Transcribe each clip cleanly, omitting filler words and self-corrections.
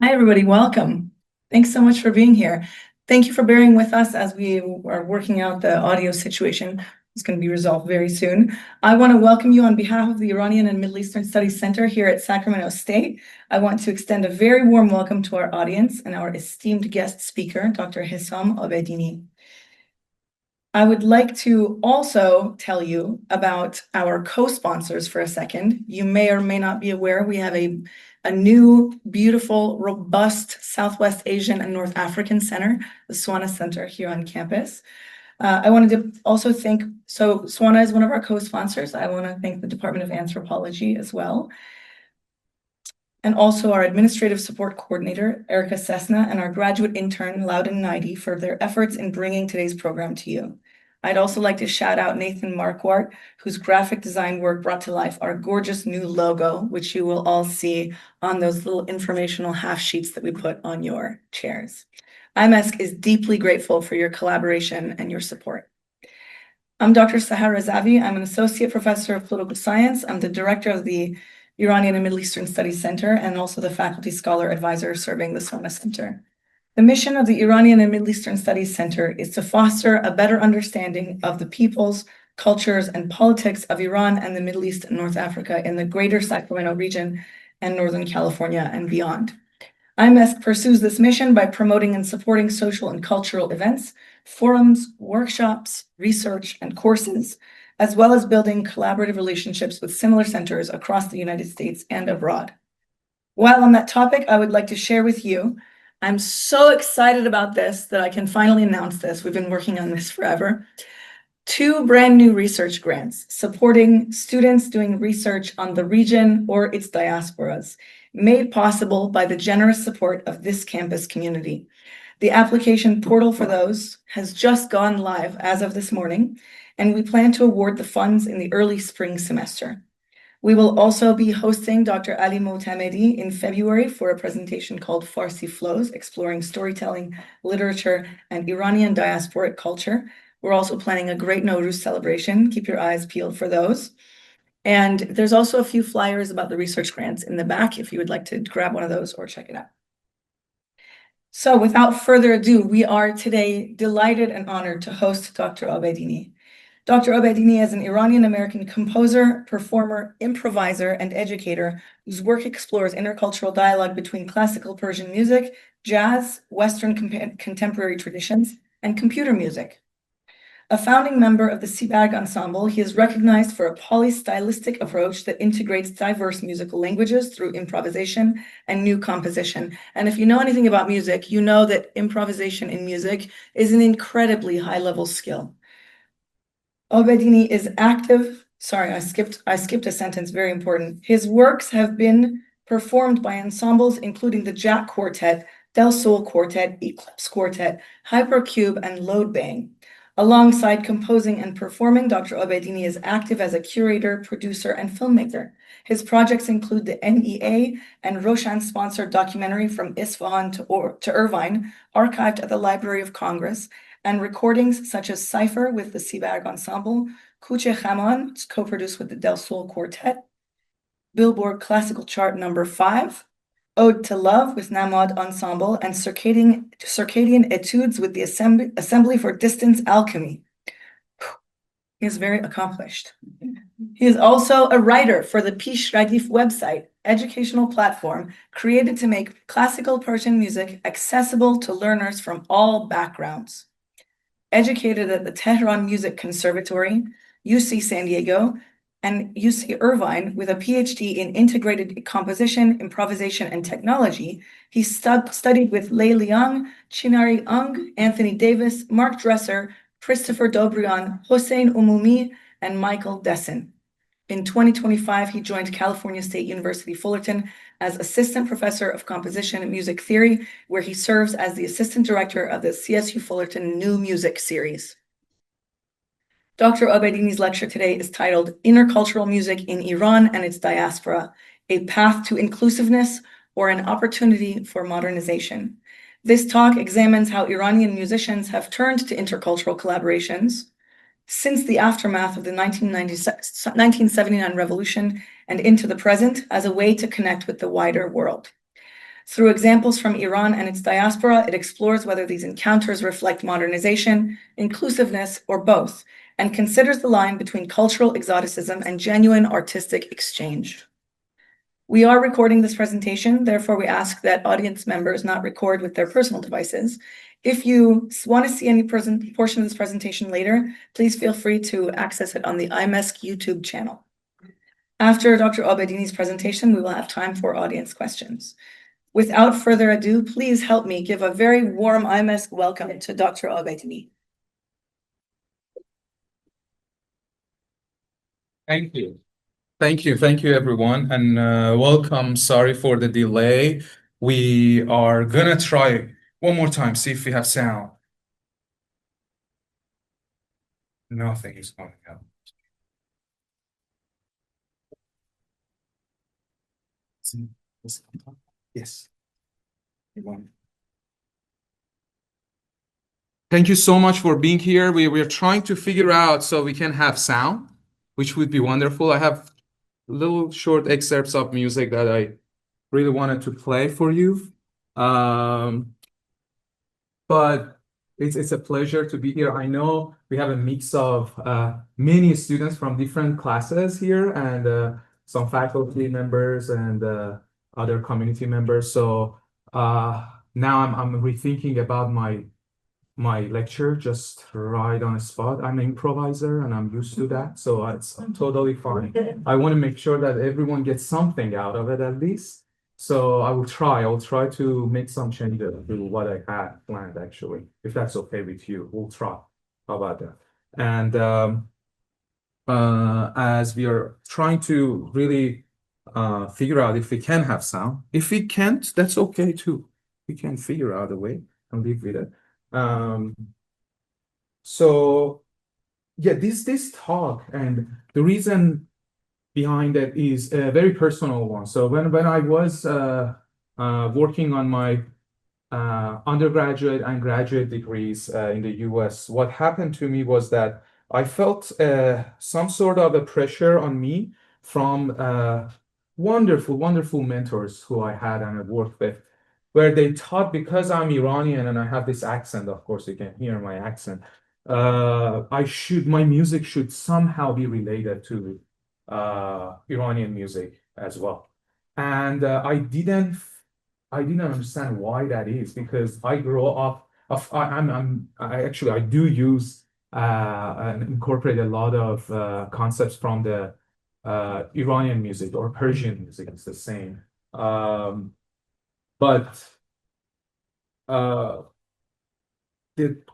Hi, everybody. Welcome. Thanks so much for being here. Thank you for bearing with us as we are working out the audio situation. It's going to be resolved very soon. I want to welcome you on behalf of the Iranian and Middle Eastern Studies Center here at Sacramento State. I want to extend a very warm welcome to our audience and our esteemed guest speaker, Dr. Hissam Abedini. I would like to also tell you about our co-sponsors for a second. You may or may not be aware we have a new, beautiful, robust Southwest Asian and North African Center, the SWANA Center here on campus. I wanted to also thank, so SWANA is one of our co-sponsors. I want to thank the Department of Anthropology as well. And also our administrative support coordinator, Erica Cessna, and our graduate intern, Loudon Naidi, for their efforts in bringing today's program to you. I'd also like to shout out Nathan Marquardt, whose graphic design work brought to life our gorgeous new logo, which you will all see on those little informational half sheets that we put on your chairs. IMESC is deeply grateful for your collaboration and your support. I'm Dr. Sahar Razavi. I'm an associate professor of political science. I'm the director of the Iranian and Middle Eastern Studies Center and also the faculty scholar advisor serving the SWANA Center. The mission of the Iranian and Middle Eastern Studies Center is to foster a better understanding of the peoples, cultures, and politics of Iran and the Middle East and North Africa in the greater Sacramento region and Northern California and beyond. IMESC pursues this mission by promoting and supporting social and cultural events, forums, workshops, research, and courses, as well as building collaborative relationships with similar centers across the United States and abroad. While on that topic, I would like to share with you, I'm so excited about this that I can finally announce this. We've been working on this forever. 2 brand new research grants supporting students doing research on the region or its diasporas, made possible by the generous support of this campus community. The application portal for those has just gone live as of this morning, and we plan to award the funds in the early spring semester. We will also be hosting Dr. Ali Motamedi in February for a presentation called Farsi Flows, exploring storytelling, literature, and Iranian diasporic culture. We're also planning a great Nowruz celebration. Keep your eyes peeled for those. And there's also a few flyers about the research grants in the back if you would like to grab one of those or check it out. So without further ado, we are today delighted and honored to host Dr. Abedini. Dr. Abedini is an Iranian-American composer, performer, improviser, and educator whose work explores intercultural dialogue between classical Persian music, jazz, Western contemporary traditions, and computer music. A founding member of the Seaberg Ensemble, he is recognized for a polystylistic approach that integrates diverse musical languages through improvisation and new composition. And if you know anything about music, you know that improvisation in music is an incredibly high-level skill. Abedini is active. Sorry, I skipped a sentence, very important. His works have been performed by ensembles including the Jack Quartet, Del Sol Quartet, Eclipse Quartet, Hypercube, and Load Bang. Alongside composing and performing, Dr. Abedini is active as a curator, producer, and filmmaker. His projects include the NEA and Roshan-sponsored documentary From Isfahan to Irvine, archived at the Library of Congress, and recordings such as Cypher with the Seaberg Ensemble, Kuche Khaman, co-produced with the Del Sol Quartet, Billboard Classical Chart number 5, Ode to Love with Namad Ensemble, and Circadian Etudes with the Assembly for Distance Alchemy. He is very accomplished. He is also a writer for the Pish Radif website, educational platform created to make classical Persian music accessible to learners from all backgrounds. Educated at the Tehran Music Conservatory, UC San Diego, and UC Irvine with a PhD in integrated composition, improvisation, and technology, he studied with Lei Liang, Chinari Ung, Anthony Davis, Mark Dresser, Christopher Dobrian, Hossein Umumi, and Michael Dessin. In 2025, he joined California State University Fullerton as Assistant Professor of Composition and Music Theory, where he serves as the Assistant Director of the CSU Fullerton New Music Series. Dr. Abedini's lecture today is titled Intercultural Music in Iran and its Diaspora, A Path to Inclusiveness or an Opportunity for Modernization. This talk examines how Iranian musicians have turned to intercultural collaborations since the aftermath of the 1979 revolution and into the present as a way to connect with the wider world. Through examples from Iran and its diaspora, it explores whether these encounters reflect modernization, inclusiveness, or both, and considers the line between cultural exoticism and genuine artistic exchange. We are recording this presentation, therefore we ask that audience members not record with their personal devices. If you want to see any portion of this presentation later, please feel free to access it on the IMESC YouTube channel. After Dr. Abedini's presentation, we will have time for audience questions. Without further ado, please help me give a very warm IMESC welcome to Dr. Abedini. Thank you. Thank you, everyone, and welcome. Sorry for the delay. We are gonna try one more time, see if we have sound. Nothing is going out. Yes. Thank you so much for being here. We are trying to figure out so we can have sound, which would be wonderful. I have little short excerpts of music that I really wanted to play for you. But it's a pleasure to be here. I know we have a mix of many students from different classes here and some faculty members and other community members. So now I'm rethinking about my lecture just right on the spot. I'm an improviser and I'm used to that, so it's totally fine. I want to make sure that everyone gets something out of it at least. So I will try to make some changes to what I had planned, actually, if that's okay with you. We'll try. How about that? And as we are trying to really figure out if we can have sound. If we can't, that's okay too. We can figure out a way and live with it. So yeah, this talk and the reason behind it is a very personal one. So when I was working on my undergraduate and graduate degrees in the US, what happened to me was that I felt some sort of a pressure on me from wonderful mentors who I had and I worked with, where they taught, because I'm Iranian and I have this accent, of course you can hear my accent, my music should somehow be related to Iranian music as well. And I didn't understand why that is, because I grew up I do use and incorporate a lot of concepts from the Iranian music or Persian music. It's the same. But the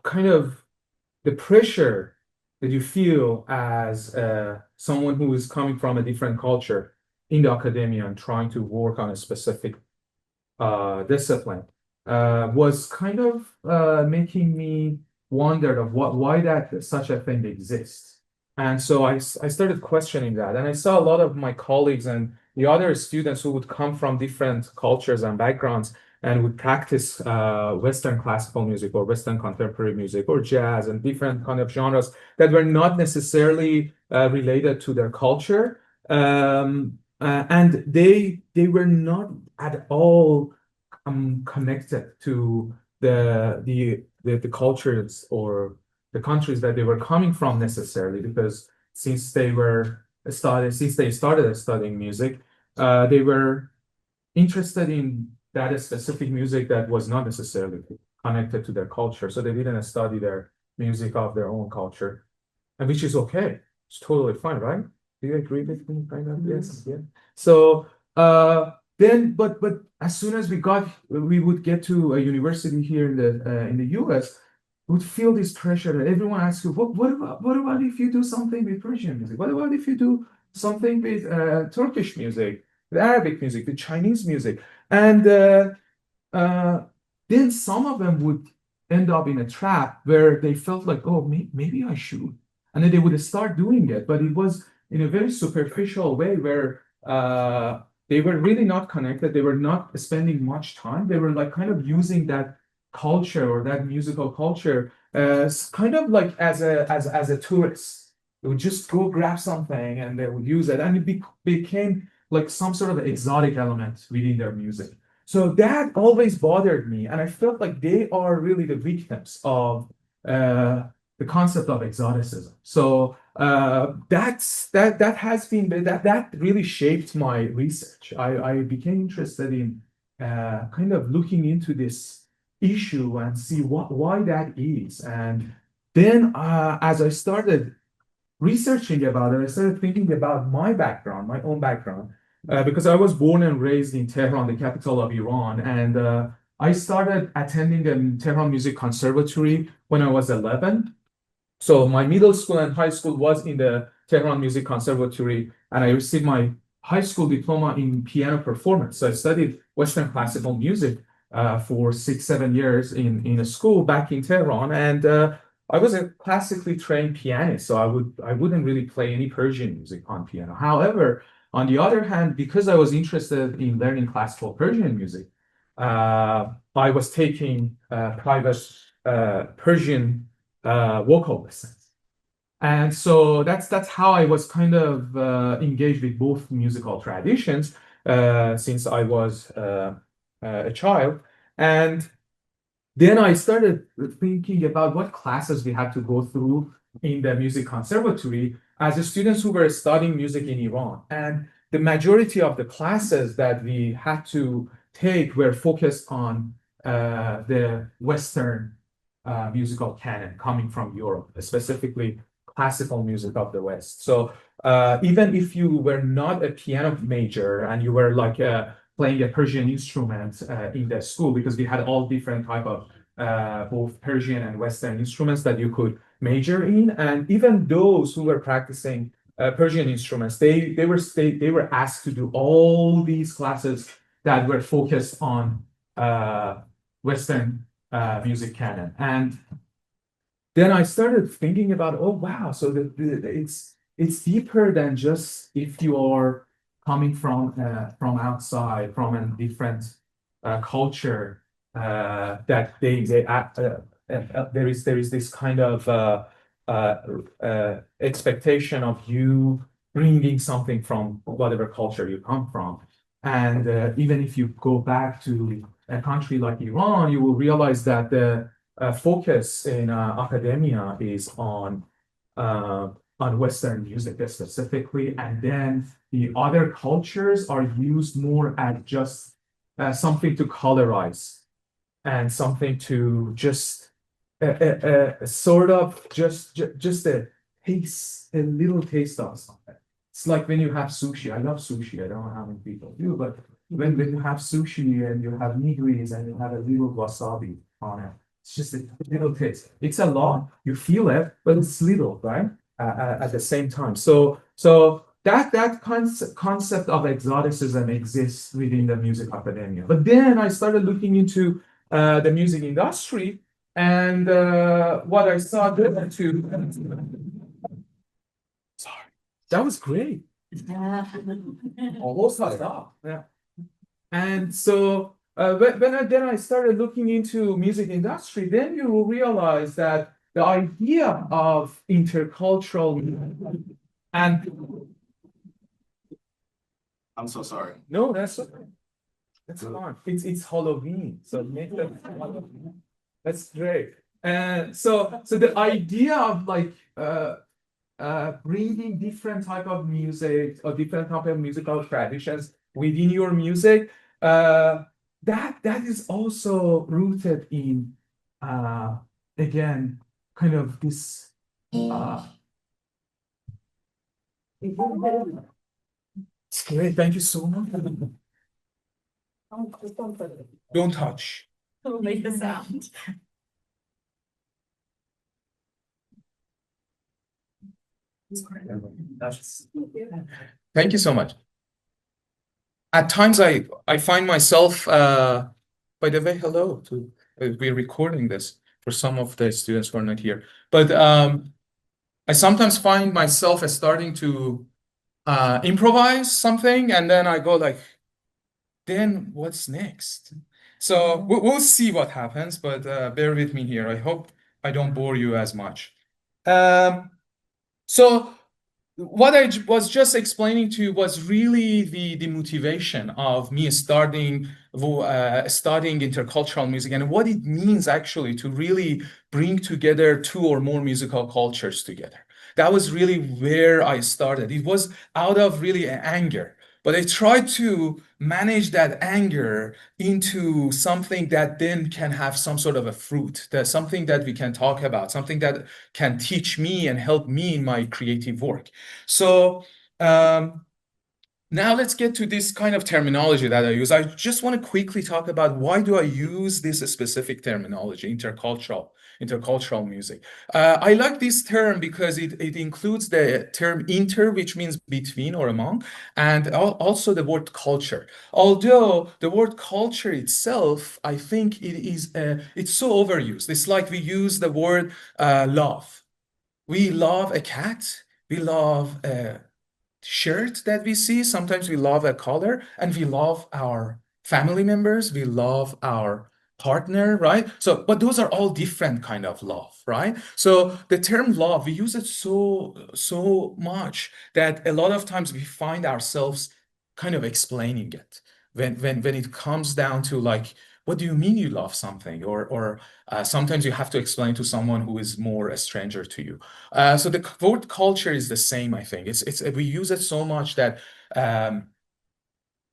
kind of the pressure that you feel as someone who is coming from a different culture in the academia and trying to work on a specific discipline was kind of making me wonder of why that such a thing exists. And so I started questioning that, and I saw a lot of my colleagues and the other students who would come from different cultures and backgrounds and would practice Western classical music or Western contemporary music or jazz and different kind of genres that were not necessarily related to their culture. And they were not at all connected to the cultures or the countries that they were coming from necessarily, because since they started studying music, they were interested in that specific music that was not necessarily connected to their culture. So they didn't study their music of their own culture, and which is okay. It's totally fine, right? Do you agree with me? Kind of? Yes. Yeah. So then, but as soon as we would get to a university here in the US, would feel this pressure that everyone asks you, what about if you do something with Persian music? What about if you do something with Turkish music, with Arabic music, with Chinese music? And then some of them would end up in a trap where they felt like, oh, maybe I should. And then they would start doing it. But it was in a very superficial way where they were really not connected. They were not spending much time. They were like kind of using that culture or that musical culture as kind of like as a tourist. They would just go grab something and they would use it, and it became like some sort of exotic element within their music. So that always bothered me, and I felt like they are really the victims of the concept of exoticism. So that has been that really shaped my research. I became interested in kind of looking into this issue and see why that is. And then as I started researching about it, I started thinking about my background, my own background, because I was born and raised in Tehran, the capital of Iran, and I started attending the Tehran Music Conservatory when I was 11. So my middle school and high school was in the Tehran Music Conservatory, and I received my high school diploma in piano performance. So I studied Western classical music for 6, 7 years in a school back in Tehran, and I was a classically trained pianist, so I wouldn't really play any Persian music on piano. However, on the other hand, because I was interested in learning classical Persian music, I was taking private Persian vocal lessons. And so that's how I was kind of engaged with both musical traditions since I was a child. And then I started thinking about what classes we had to go through in the music conservatory as the students who were studying music in Iran. And the majority of the classes that we had to take were focused on the Western musical canon coming from Europe, specifically classical music of the West. So even if you were not a piano major and you were like playing a Persian instrument in the school, because we had all different type of both Persian and Western instruments that you could major in, and even those who were practicing Persian instruments, they were asked to do all these classes that were focused on Western music canon. And then I started thinking about, oh wow, so it's deeper than just if you are coming from outside, from a different culture, that there is this kind of expectation of you bringing something from whatever culture you come from. And even if you go back to a country like Iran, you will realize that the focus in academia is on Western music specifically, and then the other cultures are used more as just something to colorize and something to just sort of just a taste, a little taste of something. It's like when you have sushi. I love sushi. I don't know how many people do, but when you have sushi and you have nigiris and you have a little wasabi on it, it's just a little taste. It's a lot. You feel it, but it's little, right? At the same time. So that concept of exoticism exists within the music academia. But then I started looking into the music industry, and what I saw there too. Sorry, that was great. Almost cut it off. Yeah. And so then I started looking into music industry, then you will realize that the idea of intercultural and I'm so sorry. no, that's fine. It's Halloween, so make that that's great. And so the idea of like bringing different type of music or different type of musical traditions within your music, that is also rooted in again kind of this it's great. Thank you so much. Don't touch. It'll make the sound. Thank you so much. At times I find myself by the way, hello to we're recording this for some of the students who are not here. But I sometimes find myself as starting to improvise something, and then I go like, then what's next? So we'll see what happens, but bear with me here. I hope I don't bore you as much. So what I was just explaining to you was really the motivation of me studying intercultural music and what it means actually to really bring together two or more musical cultures together. That was really where I started. It was out of really anger, but I tried to manage that anger into something that then can have some sort of a fruit, that something that we can talk about, something that can teach me and help me in my creative work. So now let's get to this kind of terminology that I use. I just want to quickly talk about why do I use this specific terminology, intercultural music. I like this term because it includes the term inter, which means between or among, and also the word culture. Although the word culture itself, I think it's so overused. It's like we use the word love. We love a cat. We love a shirt that we see. Sometimes we love a color, and we love our family members. We love our partner, right? So, but those are all different kind of love, right? So the term love, we use it so much that a lot of times we find ourselves kind of explaining it when it comes down to like, what do you mean you love something? Or sometimes you have to explain to someone who is more a stranger to you. So the word culture is the same, I think. It's we use it so much um,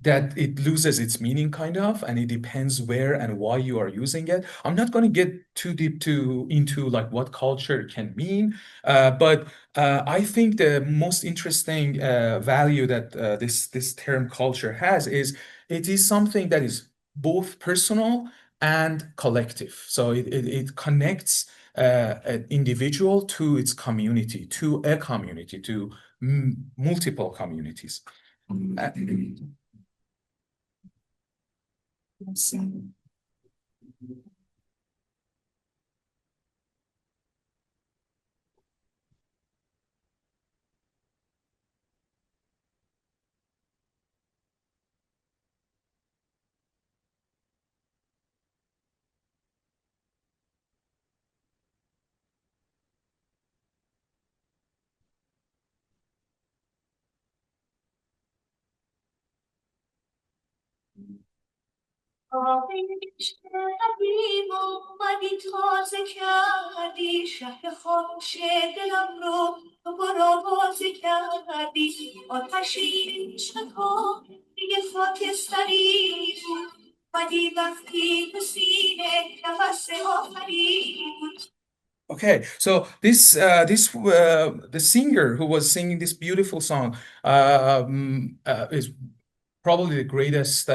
that it loses its meaning kind of, and it depends where and why you are using it. I'm not going to get too deep into like what culture can mean, but I think the most interesting value that this term culture has is it is something that is both personal and collective. So it connects an individual to its community, to a community, to multiple communities. Uh, اومدی تازه کردی شهر خاموش دلم رو دوباره بازی کردی آتشی عشقا دیگه خاکستری بود اومدی وقتی تو سینه نفس آخری بود. Okay, so the singer who was singing this beautiful song is probably the greatest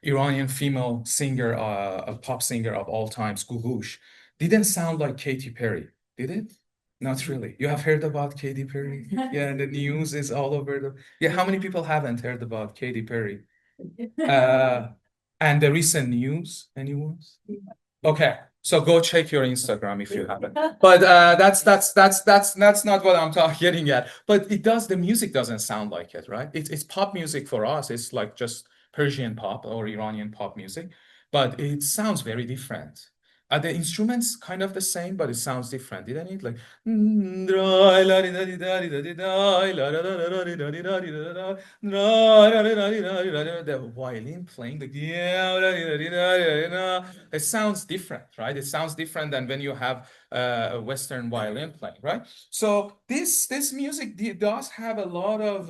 Iranian female singer, a pop singer of all times, Gugush. Didn't sound like Katy Perry, did it? Not really. You have heard about Katy Perry? Yeah, the news is all over the. Yeah, how many people haven't heard about Katy Perry? Uh, and the recent news, anyone? Okay, so go check your Instagram if you haven't. But that's not what I'm getting at. But the music doesn't sound like it, right? It's pop music for us. It's like just Persian pop or Iranian pop music, but it sounds very different. The instruments kind of the same, but it sounds different, didn't it? Like the violin playing, like it sounds different, right? It sounds different than when you have a Western violin playing, right? So this music does have a lot of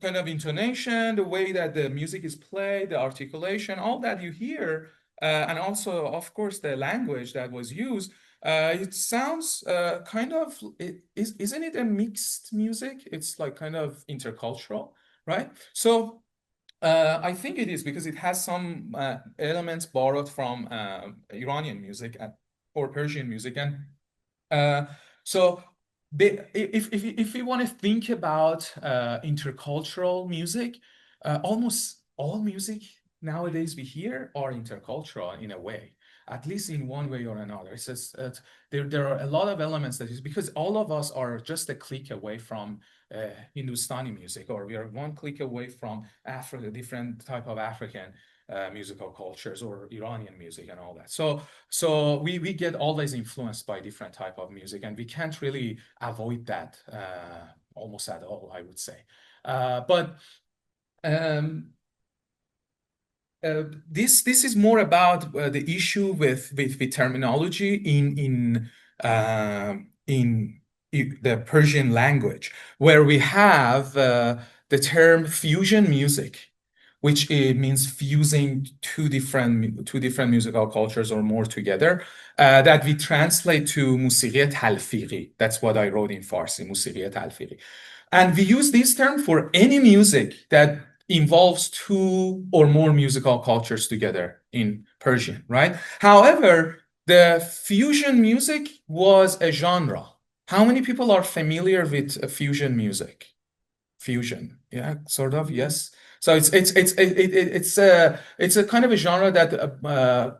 kind of intonation, the way that the music is played, the articulation, all that you hear, and also, of course, the language that was used. It sounds kind of, isn't it a mixed music? It's like kind of intercultural, right? So I think it is because it has some elements borrowed from Iranian music or Persian music, and uh, so if we want to think about intercultural music, almost all music nowadays we hear are intercultural in a way, at least in one way or another. It's just there are a lot of elements that is because all of us are just a click away from Hindustani music, or we are one click away from Africa, different type of African musical cultures, or Iranian music and all that. So we get always influenced by different type of music, and we can't really avoid that almost at all, I would say. But this is more about the issue with terminology in the Persian language, where we have the term fusion music, which means fusing two different musical cultures or more together, that we translate to موسیقی تلفیقی. That's what I wrote in Farsi, موسیقی تلفیقی. And we use this term for any music that involves two or more musical cultures together in Persian, right? However, the fusion music was a genre. How many people are familiar with fusion music? Fusion, yeah, sort of, yes. So it's a kind of a genre that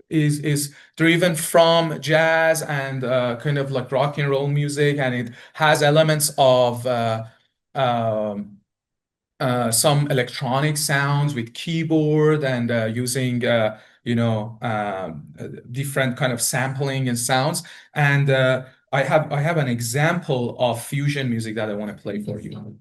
is driven from jazz and kind of like rock and roll music, and it has elements of some electronic sounds with keyboard and using different kind of sampling and sounds. And I have an example of fusion music that I want to play for you.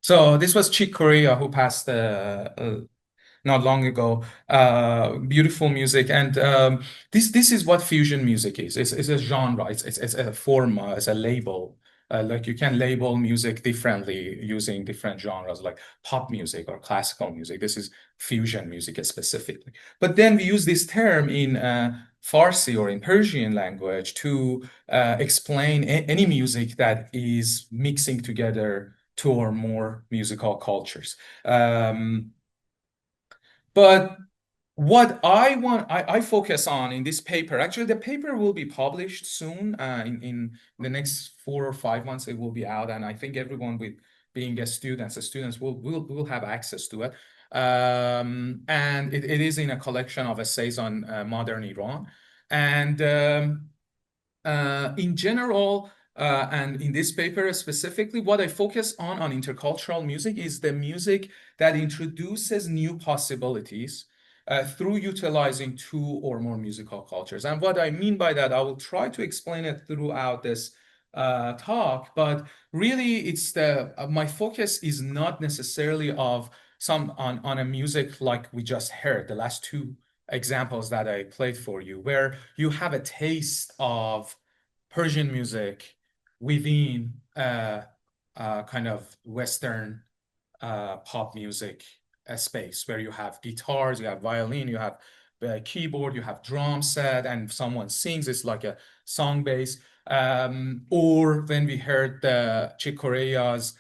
So this was Chick Corea, who passed not long ago. Beautiful music, and this is what fusion music is. It's a genre. It's a form. It's a label. Like you can label music differently using different genres, like pop music or classical music. This is fusion music specifically. But then we use this term in Farsi or in Persian language to explain any music that is mixing together two or more musical cultures. But what I focus on in this paper, actually the paper will be published soon. In the next 4 or 5 months, it will be out, and I think everyone with being a student, the students will have access to it. And it is in a collection of essays on modern Iran. And in general, and in this paper specifically, what I focus on intercultural music is the music that introduces new possibilities through utilizing two or more musical cultures. And what I mean by that, I will try to explain it throughout this talk, but really it's my focus is not necessarily of on a music like we just heard, the last two examples that I played for you, where you have a taste of Persian music within kind of Western pop music space, where you have guitars, you have violin, you have keyboard, you have drum set, and someone sings. It's like a song bass. Or when we heard the Chick Corea's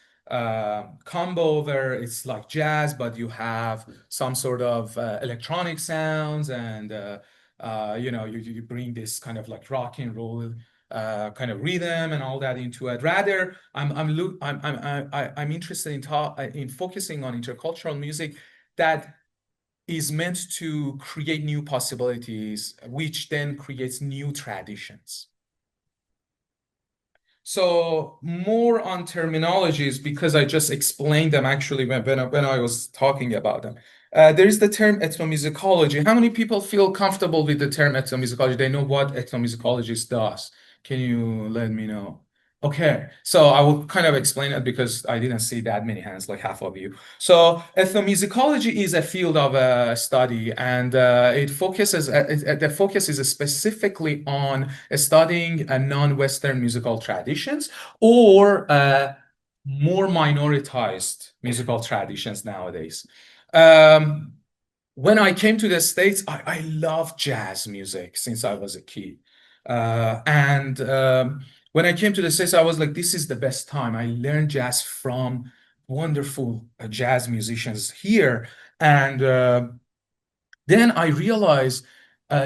combo, where it's like jazz, but you have some sort of electronic sounds, and you bring this kind of like rock and roll kind of rhythm and all that into it. Rather, I'm interested in focusing on intercultural music that is meant to create new possibilities, which then creates new traditions. So more on terminologies, because I just explained them actually when I was talking about them. There is the term ethnomusicology. How many people feel comfortable with the term ethnomusicology? They know what ethnomusicology does. Can you let me know? Okay, so I will kind of explain it because I didn't see that many hands, like half of you. So ethnomusicology is a field of study, and the focus is specifically on studying non-Western musical traditions or more minoritized musical traditions nowadays. When I came to the States, I love jazz music since I was a kid. When I came to the States, I was like, this is the best time. I learned jazz from wonderful jazz musicians here. And then I realized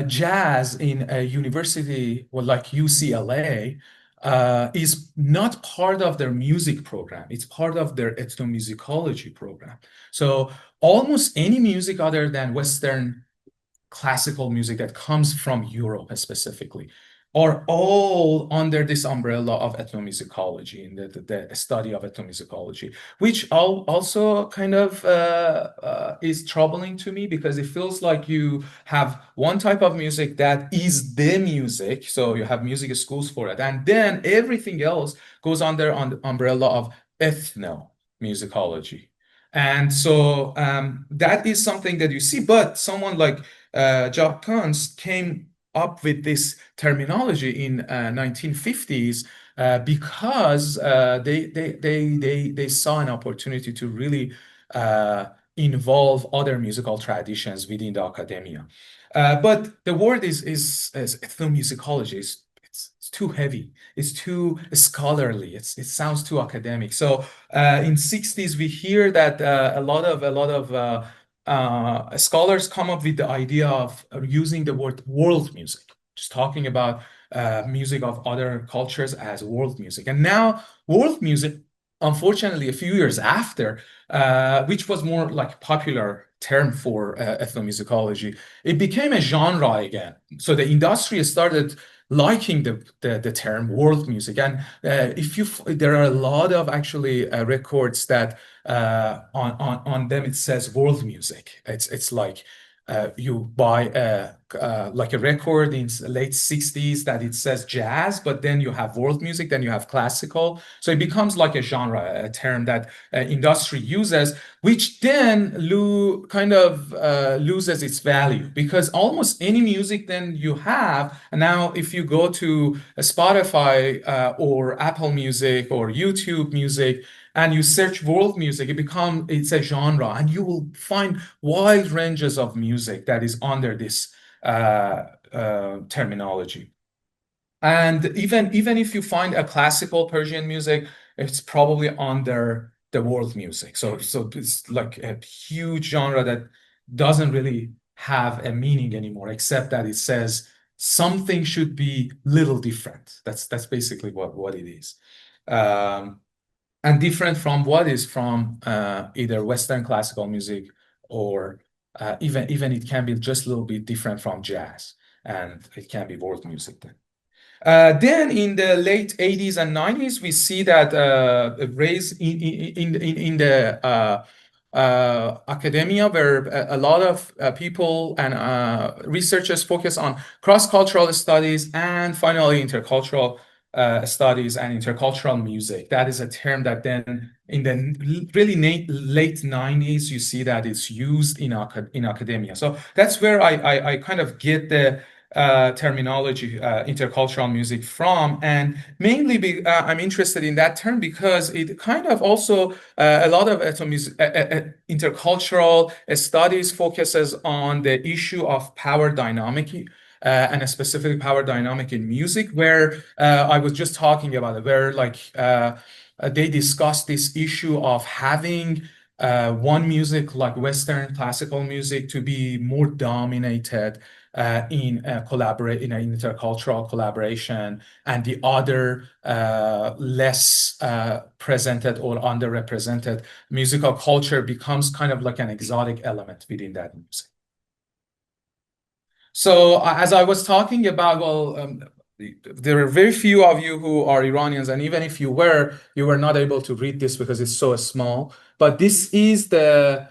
jazz in a university like UCLA is not part of their music program. It's part of their ethnomusicology program. So almost any music other than Western classical music that comes from Europe specifically are all under this umbrella of ethnomusicology and the study of ethnomusicology, which also kind of is troubling to me because it feels like you have one type of music that is the music, so you have music schools for it, and then everything else goes under on the umbrella of ethnomusicology. And so that is something that you see, but someone like Jacques Kunst came up with this terminology in 1950s because they saw an opportunity to really involve other musical traditions within the academia. But the word is ethnomusicology. It's too heavy. It's too scholarly. It sounds too academic. So in 60s we hear that a lot of scholars come up with the idea of using the word world music, just talking about music of other cultures as world music. And now world music, unfortunately, a few years after, which was more like popular term for ethnomusicology, it became a genre again. So the industry started liking the term world music. And there are a lot of actually records that on them it says world music. It's like you buy like a record in late 60s that it says jazz, but then you have world music, then you have classical. So it becomes like a genre, a term that industry uses, which then kind of loses its value because almost any music then you have, and now if you go to Spotify or Apple Music or YouTube Music, and you search world music, it's a genre, and you will find wide ranges of music that is under this terminology. And even if you find a classical Persian music, it's probably under the world music. So it's like a huge genre that doesn't really have a meaning anymore, except that it says something should be little different. That's basically what it is. And different from what is from either Western classical music or even it can be just a little bit different from jazz, and it can be world music then. Then in the late 80s and 90s, we see that raise in the academia where a lot of people and researchers focus on cross-cultural studies and finally intercultural studies and intercultural music. That is a term that then in the really late 90s, you see that it's used in academia. So that's where I kind of get the terminology intercultural music from, and mainly I'm interested in that term because it kind of also a lot of intercultural studies focuses on the issue of power dynamic and a specific power dynamic in music, where I was just talking about it, where like they discussed this issue of having one music like Western classical music to be more dominated in an intercultural collaboration, and the other less presented or underrepresented musical culture becomes kind of like an exotic element within that music. So as I was talking about, well, there are very few of you who are Iranians, and even if you were not able to read this because it's so small. But this is the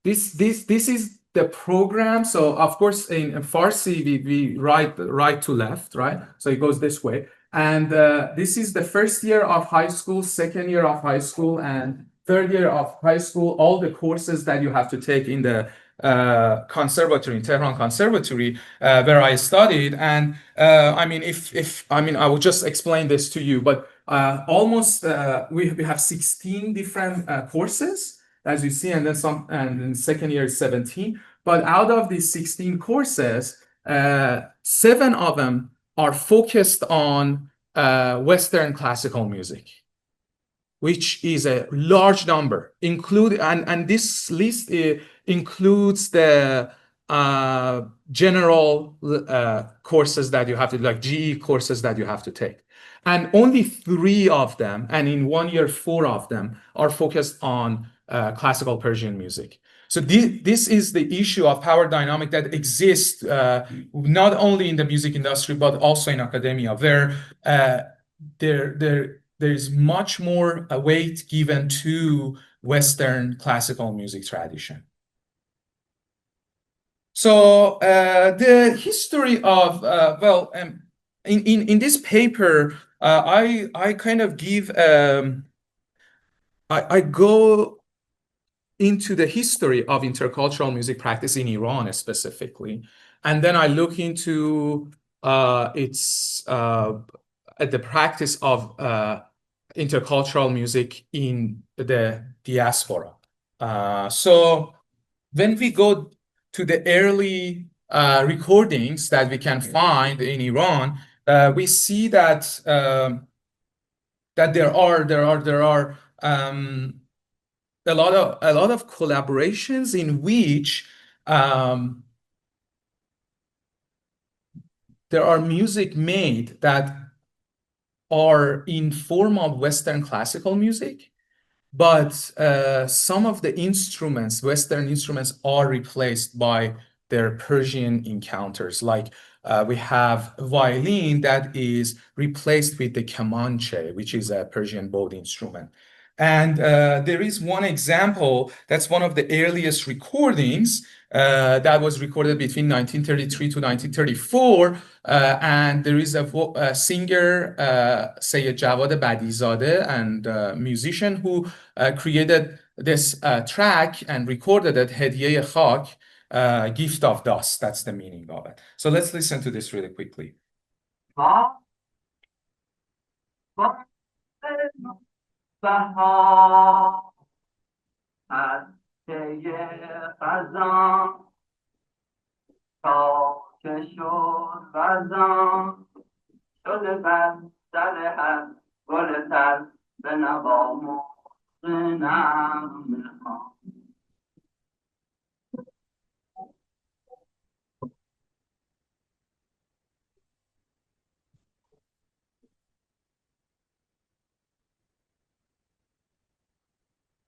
this is the program. So of course in Farsi we write right to left, right? So it goes this way. And this is the first year of high school, second year of high school, and third year of high school. All the courses that you have to take in the conservatory, in Tehran Conservatory, where I studied. And I mean, I will just explain this to you, but almost we have 16 different courses, as you see, and then in second year 17. But out of these 16 courses, 7 of them are focused on Western classical music, which is a large number. And this list includes the general courses that you have to, like GE courses that you have to take. And only 3 of them, and in 1 year, 4 of them are focused on classical Persian music. So this is the issue of power dynamic that exists not only in the music industry, but also in academia, where there is much more weight given to Western classical music tradition. So the history of in this paper, I kind of give I go into the history of intercultural music practice in Iran specifically, and then I look into its the practice of intercultural music in the diaspora. So when we go to the early recordings that we can find in Iran, we see that that there are a lot of collaborations in which there are music made that are in form of Western classical music, but some of the instruments, Western instruments, are replaced by their Persian encounters. Like we have violin that is replaced with the kamanche, which is a Persian bowed instrument. And there is one example that's one of the earliest recordings that was recorded between 1933 to 1934. And there is a singer, Sayyed Jawad Badizadeh, and a musician who created this track and recorded it, Hediye Khak, gift of dust. That's the meaning of it. So let's listen to this really quickly.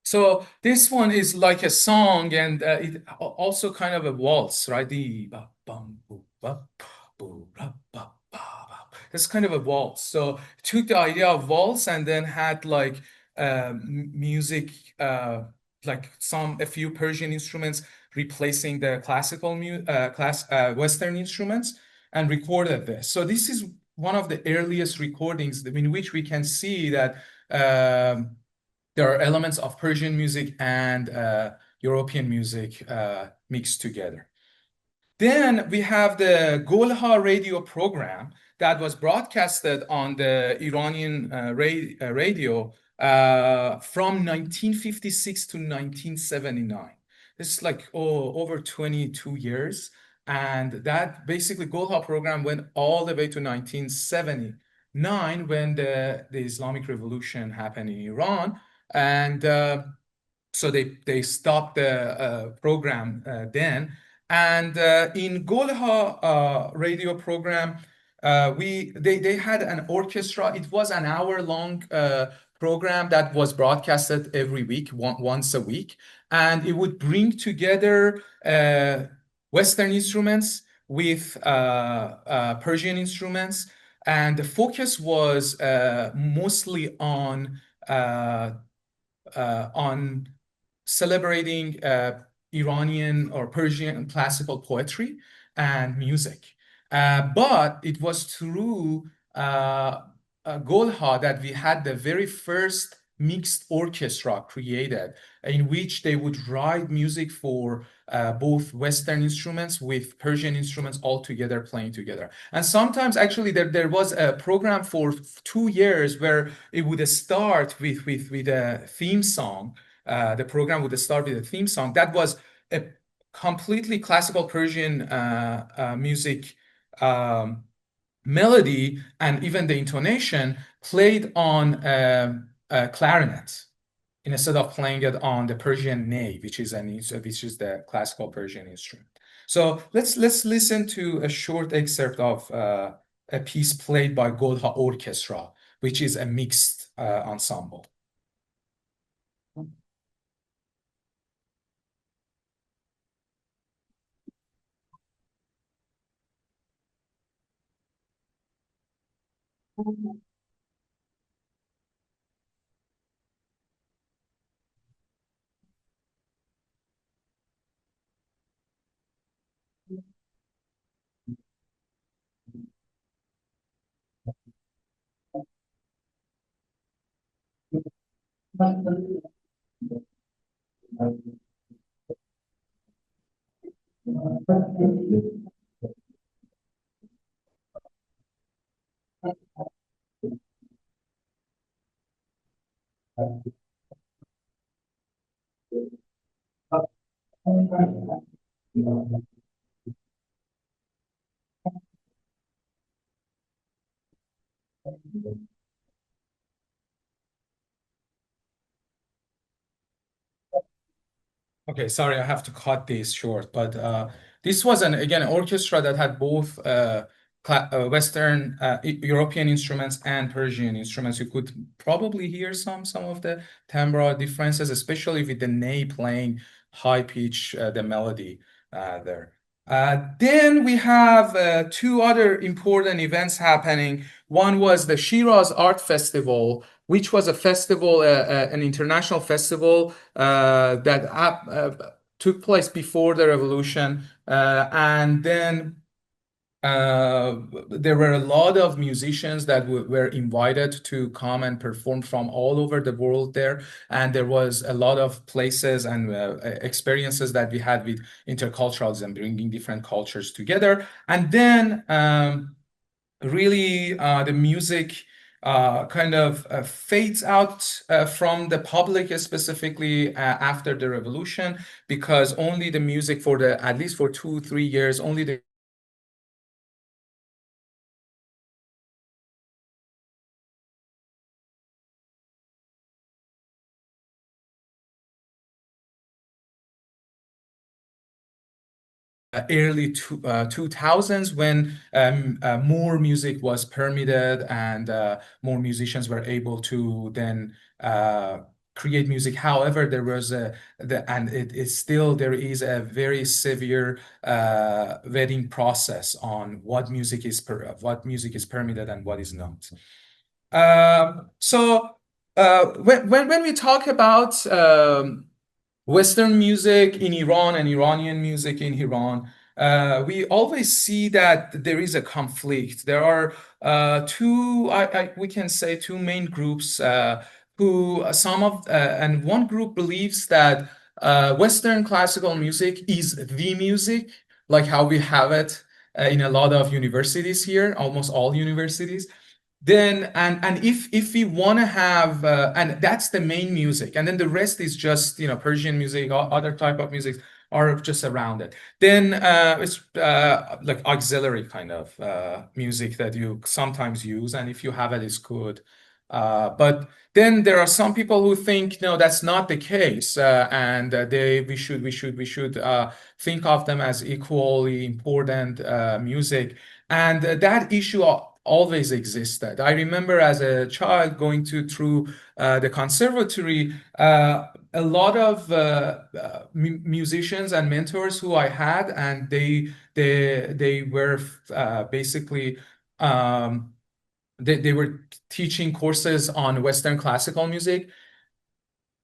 So this one is like a song, and it also kind of a waltz, right? It's kind of a waltz. So took the idea of waltz and then had like music, like a few Persian instruments replacing the classical Western instruments, and recorded this. So this is one of the earliest recordings in which we can see that there are elements of Persian music and European music mixed together. Then we have the Golha radio program that was broadcasted on the Iranian radio from 1956 to 1979. This is like over 22 years. And that basically Golha program went all the way to 1979 when the Islamic Revolution happened in Iran. And so they stopped the program then. And in Golha radio program, they had an orchestra. It was an hour-long program that was broadcasted every week, once a week, and it would bring together Western instruments with Persian instruments, and the focus was mostly on celebrating Iranian or Persian classical poetry and music. But it was through Golha that we had the very first mixed orchestra created, in which they would write music for both Western instruments with Persian instruments all together playing together. And sometimes actually there was a program for 2 years where it would start with a theme song. The program would start with a theme song that was a completely classical Persian music melody, and even the intonation played on clarinet instead of playing it on the Persian ney, which is the classical Persian instrument. So let's listen to a short excerpt of a piece played by Godha Orchestra, which is a mixed ensemble. Okay, sorry, I have to cut this short, but this was again an orchestra that had both Western European instruments and Persian instruments. You could probably hear some of the timbre differences, especially with the ney playing high pitch the melody there. Then we have two other important events happening. One was the Shiraz Art Festival, which was a festival, an international festival that took place before the revolution. And then there were a lot of musicians that were invited to come and perform from all over the world there. And there was a lot of places and experiences that we had with interculturalism, bringing different cultures together. And then really the music kind of fades out from the public, specifically after the revolution, because only the music for at least for 2-3 years, only the early 2000s when more music was permitted and more musicians were able to then create music. However, there was there is a very severe vetting process on what music is permitted and what is not. So when we talk about Western music in Iran and Iranian music in Iran, we always see that there is a conflict. There are we can say two main groups and one group believes that Western classical music is the music, like how we have it in a lot of universities here, almost all universities. Then and if we want to have and that's the main music, and then the rest is just Persian music or other type of music are just around it. Then it's like auxiliary kind of music that you sometimes use, and if you have it, it's good. But then there are some people who think no, that's not the case, and we should think of them as equally important music, and that issue always existed. I remember as a child going through the conservatory, a lot of musicians and mentors who I had, and they were basically they were teaching courses on Western classical music.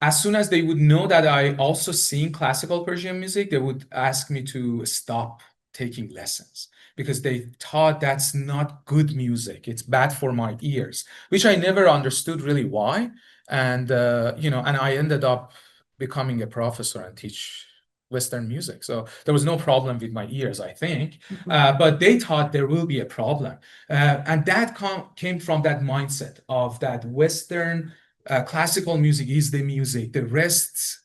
As soon as they would know that I also sing classical Persian music, they would ask me to stop taking lessons because they thought that's not good music. It's bad for my ears, which I never understood really why. And and I ended up becoming a professor and teach Western music. So there was no problem with my ears, I think. But they thought there will be a problem. And that came from that mindset of that Western classical music is the music. The rest,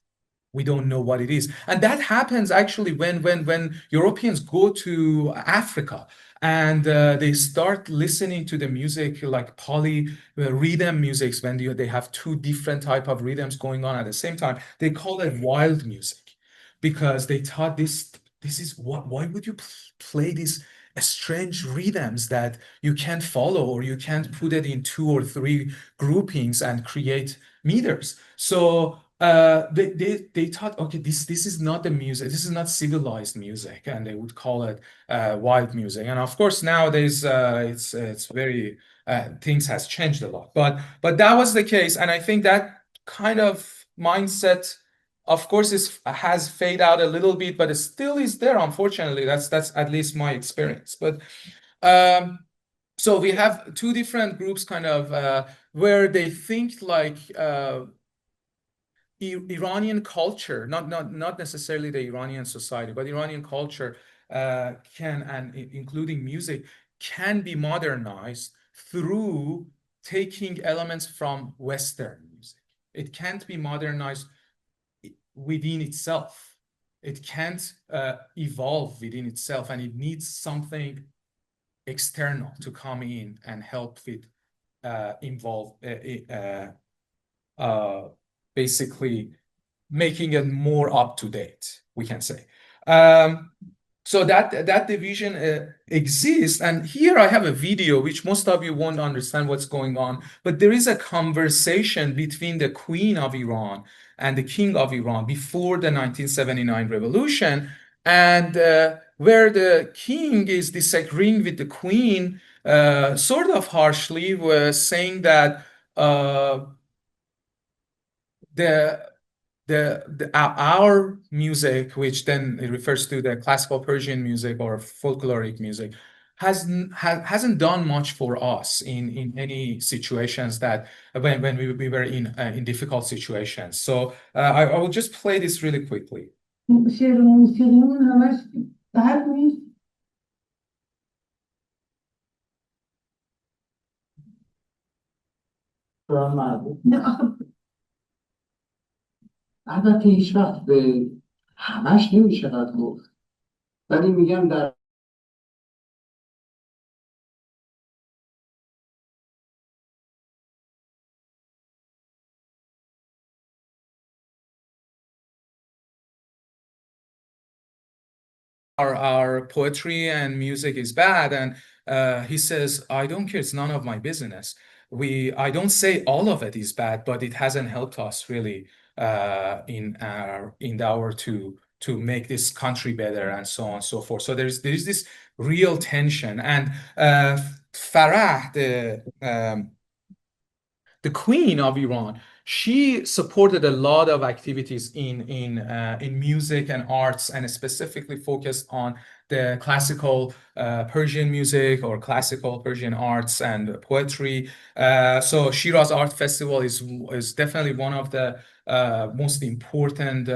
we don't know what it is. And that happens actually when Europeans go to Africa and they start listening to the music like poly rhythm musics, when they have two different type of rhythms going on at the same time. They call it wild music because they thought this is what, why would you play these strange rhythms that you can't follow, or you can't put it in 2 or 3 groupings and create meters? So they thought, okay, this is not the music, this is not civilized music, and they would call it wild music. And of course nowadays it's very things has changed a lot, but that was the case. And I think that kind of mindset, of course, has faded out a little bit, but it still is there, unfortunately. That's at least my experience. But so we have 2 different groups kind of where they think like Iranian culture, not necessarily the Iranian society, but Iranian culture can, and including music, can be modernized through taking elements from Western music. It can't be modernized within itself. It can't evolve within itself, and it needs something external to come in and help it basically making it more up to date, we can say. So that division exists. And here I have a video which most of you won't understand what's going on, but there is a conversation between the Queen of Iran and the King of Iran before the 1979 revolution, and where the king is disagreeing with the queen sort of harshly, was saying that our music, which then it refers to the classical Persian music or folkloric music, hasn't done much for us in any situations that when we were in difficult situations. So I will just play this really quickly. البته هیچ وقت به همش نمیشه گفت، ولی میگم در our poetry and music is bad, and he says, I don't care, it's none of my business. I don't say all of it is bad, but it hasn't helped us really in our endeavor to make this country better, and so on and so forth. So there's this real tension. And Farah, the Queen of Iran, she supported a lot of activities in music and arts, and specifically focused on the classical Persian music or classical Persian arts and poetry. So Shiraz Art Festival is definitely one of the most important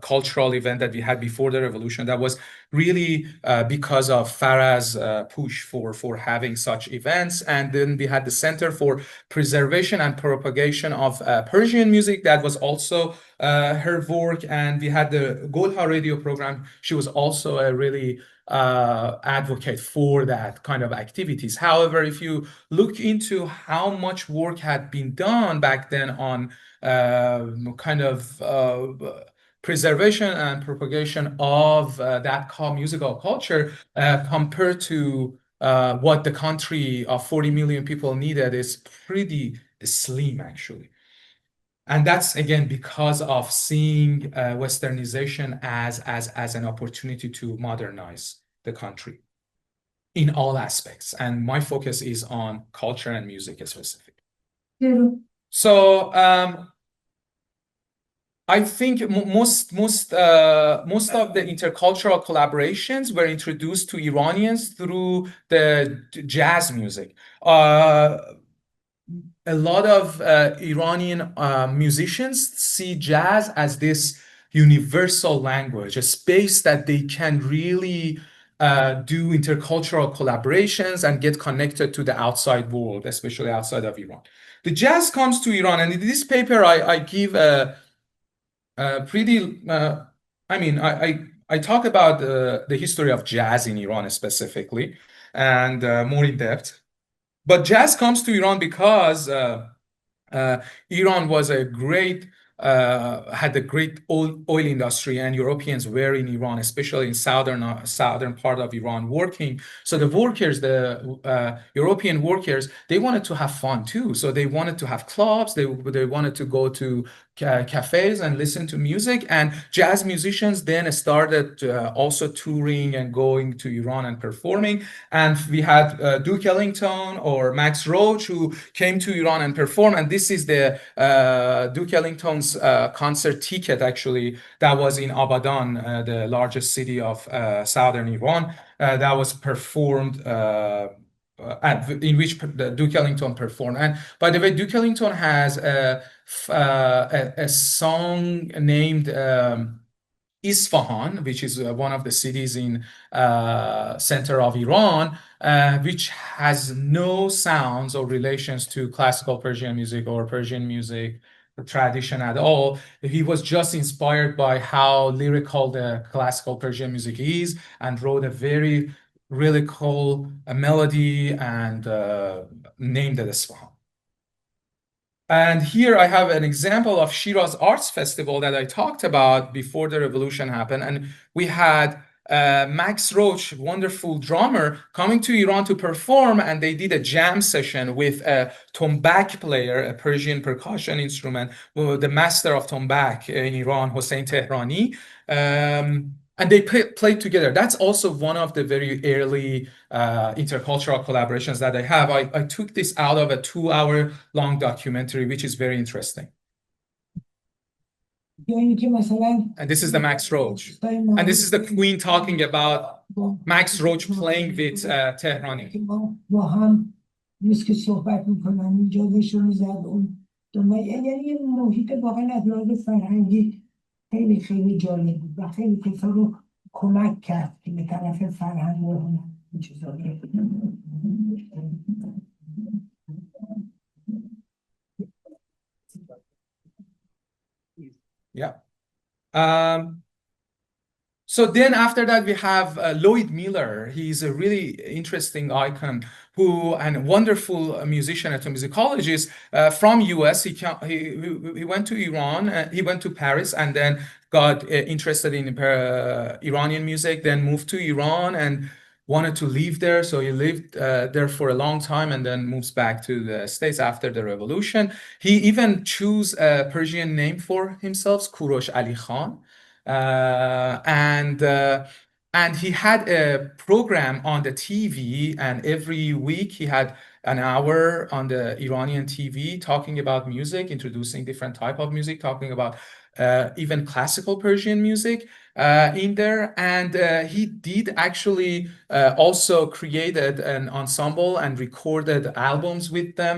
cultural event that we had before the revolution. That was really because of Farah's push for having such events. And then we had the Center for Preservation and Propagation of Persian Music. That was also her work. And we had the Golha radio program. She was also a really advocate for that kind of activities. However, if you look into how much work had been done back then on kind of preservation and propagation of that musical culture compared to what the country of 40 million people needed, is pretty slim, actually. And that's, again, because of seeing Westernization as an opportunity to modernize the country in all aspects. And my focus is on culture and music specifically. Yeah. So I think most of the intercultural collaborations were introduced to Iranians through the jazz music. A lot of Iranian musicians see jazz as this universal language, a space that they can really do intercultural collaborations and get connected to the outside world, especially outside of Iran. The jazz comes to Iran, and in this paper I give a pretty, I talk about the history of jazz in Iran specifically, and more in depth. But jazz comes to Iran because Iran was a great had a great oil industry, and Europeans were in Iran, especially in southern part of Iran, working. So the workers, the European workers, they wanted to have fun too. So they wanted to have clubs. They wanted to go to cafes and listen to music. And jazz musicians then started also touring and going to Iran and performing. And we had Duke Ellington or Max Roach who came to Iran and performed. And this is the Duke Ellington's concert ticket, actually, that was in Abadan, the largest city of southern Iran, that was performed. In which Duke Ellington performed. And by the way, Duke Ellington has a song named Isfahan, which is one of the cities in center of Iran, which has no sounds or relations to classical Persian music or Persian music tradition at all. He was just inspired by how lyrical the classical Persian music is and wrote a very really cool melody and named it Isfahan. And here I have an example of Shiraz Arts Festival that I talked about before the revolution happened. And we had Max Roach, wonderful drummer, coming to Iran to perform, and they did a jam session with a tombak player, a Persian percussion instrument, the master of tombak in Iran, Hossein Tehrani. And they played together. That's also one of the very early intercultural collaborations that I have. I took this out of a 2-hour long documentary, which is very interesting. And this is the Max Roach. And this is the Queen talking about Max Roach playing with Tehrani. خیلی خیلی جالب بود و خیلی کسا رو کمک کرد که به طرف فرهنگ و هنر این چیزا بره. Yeah. So then after that, we have Lloyd Miller. He's a really interesting icon and a wonderful musician, ethnomusicologist from US. He went to Iran, he went to Paris and then got interested in Iranian music, then moved to Iran and wanted to live there. So he lived there for a long time and then moves back to the States after the revolution. He even chose a Persian name for himself, Kurosh Ali Khan. And he had a program on the TV, and every week he had an hour on the Iranian TV talking about music, introducing different type of music, talking about even classical Persian music in there. And he did actually also created an ensemble and recorded albums with them,